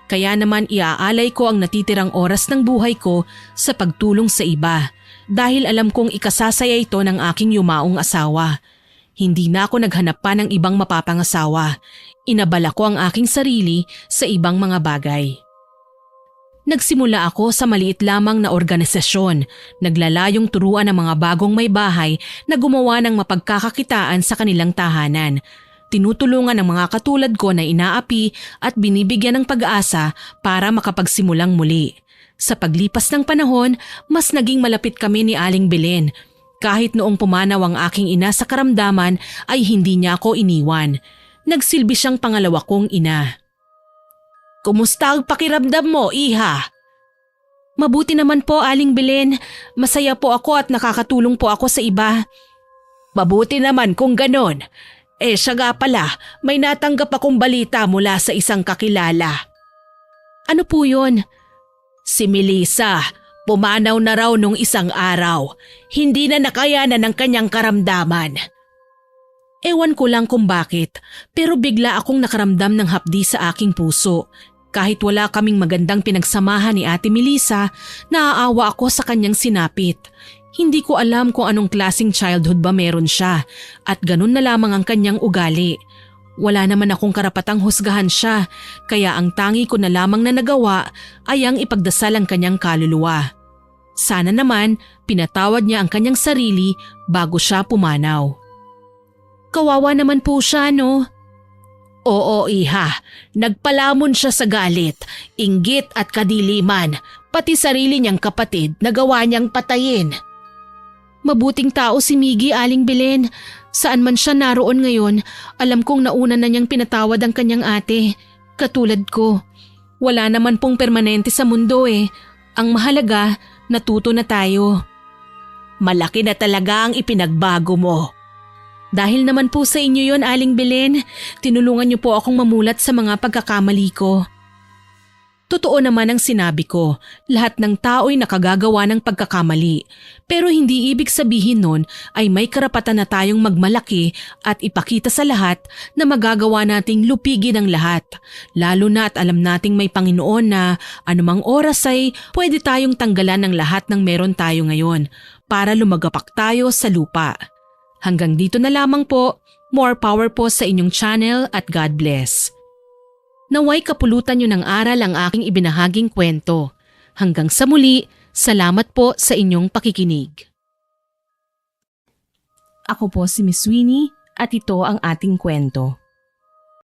[SPEAKER 1] Kaya naman iaalay ko ang natitirang oras ng buhay ko sa pagtulong sa iba. Dahil alam kong ikasasaya ito ng aking yumaong asawa. Hindi na ako naghanap pa ng ibang mapapangasawa. Inabala ko ang aking sarili sa ibang mga bagay. Nagsimula ako sa maliit lamang na organisasyon, naglalayong turuan ng mga bagong may bahay na gumawa ng mapagkakakitaan sa kanilang tahanan. Tinutulungan ang mga katulad ko na inaapi at binibigyan ng pag-asa para makapagsimulang muli. Sa paglipas ng panahon, mas naging malapit kami ni Aling Belen. Kahit noong pumanaw ang aking ina sa karamdaman ay hindi niya ako iniwan. Nagsilbi siyang pangalawa kong ina. Kumusta ang pakiramdam mo, iha? Mabuti naman po, Aling Belen. Masaya po ako at nakakatulong po ako sa iba. Mabuti naman kung ganon. Siya nga pala, may natanggap akong balita mula sa isang kakilala. Ano po yun? Si Melissa, pumanaw na raw nung isang araw. Hindi na nakayanan ng kanyang karamdaman. Ewan ko lang kung bakit, pero bigla akong nakaramdam ng hapdi sa aking puso. Kahit wala kaming magandang pinagsamahan ni Ate Melissa, naaawa ako sa kanyang sinapit. Hindi ko alam kung anong klaseng childhood ba meron siya at ganun na lamang ang kanyang ugali. Wala naman akong karapatang husgahan siya, kaya ang tangi ko na lamang na nagawa ay ang ipagdasal ang kanyang kaluluwa. Sana naman pinatawad niya ang kanyang sarili bago siya pumanaw. Kawawa naman po siya, no? Oo, iha. Nagpalamon siya sa galit, inggit at kadiliman, pati sarili niyang kapatid na gawa niyang patayin. Mabuting tao si Miggy, Aling Belen. Saan man siya naroon ngayon, alam kong nauna na niyang pinatawad ang kanyang ate. Katulad ko. Wala naman pong permanente sa mundo eh. Ang mahalaga, natuto na tayo. Malaki na talaga ang ipinagbago mo. Dahil naman po sa inyo yon, Aling Belen, tinulungan niyo po akong mamulat sa mga pagkakamali ko. Totoo naman ang sinabi ko, lahat ng tao'y nakagagawa ng pagkakamali. Pero hindi ibig sabihin nun ay may karapatan na tayong magmalaki at ipakita sa lahat na magagawa nating lupigin ang lahat. Lalo na at alam nating may Panginoon na anumang oras ay pwede tayong tanggalan ng lahat ng meron tayo ngayon para lumagapak tayo sa lupa. Hanggang dito na lamang po, more power po sa inyong channel at God bless. Naway kapulutan nyo ng aral ang aking ibinahaging kwento. Hanggang sa muli, salamat po sa inyong pakikinig. Ako po si Miss Winnie at ito ang ating kwento.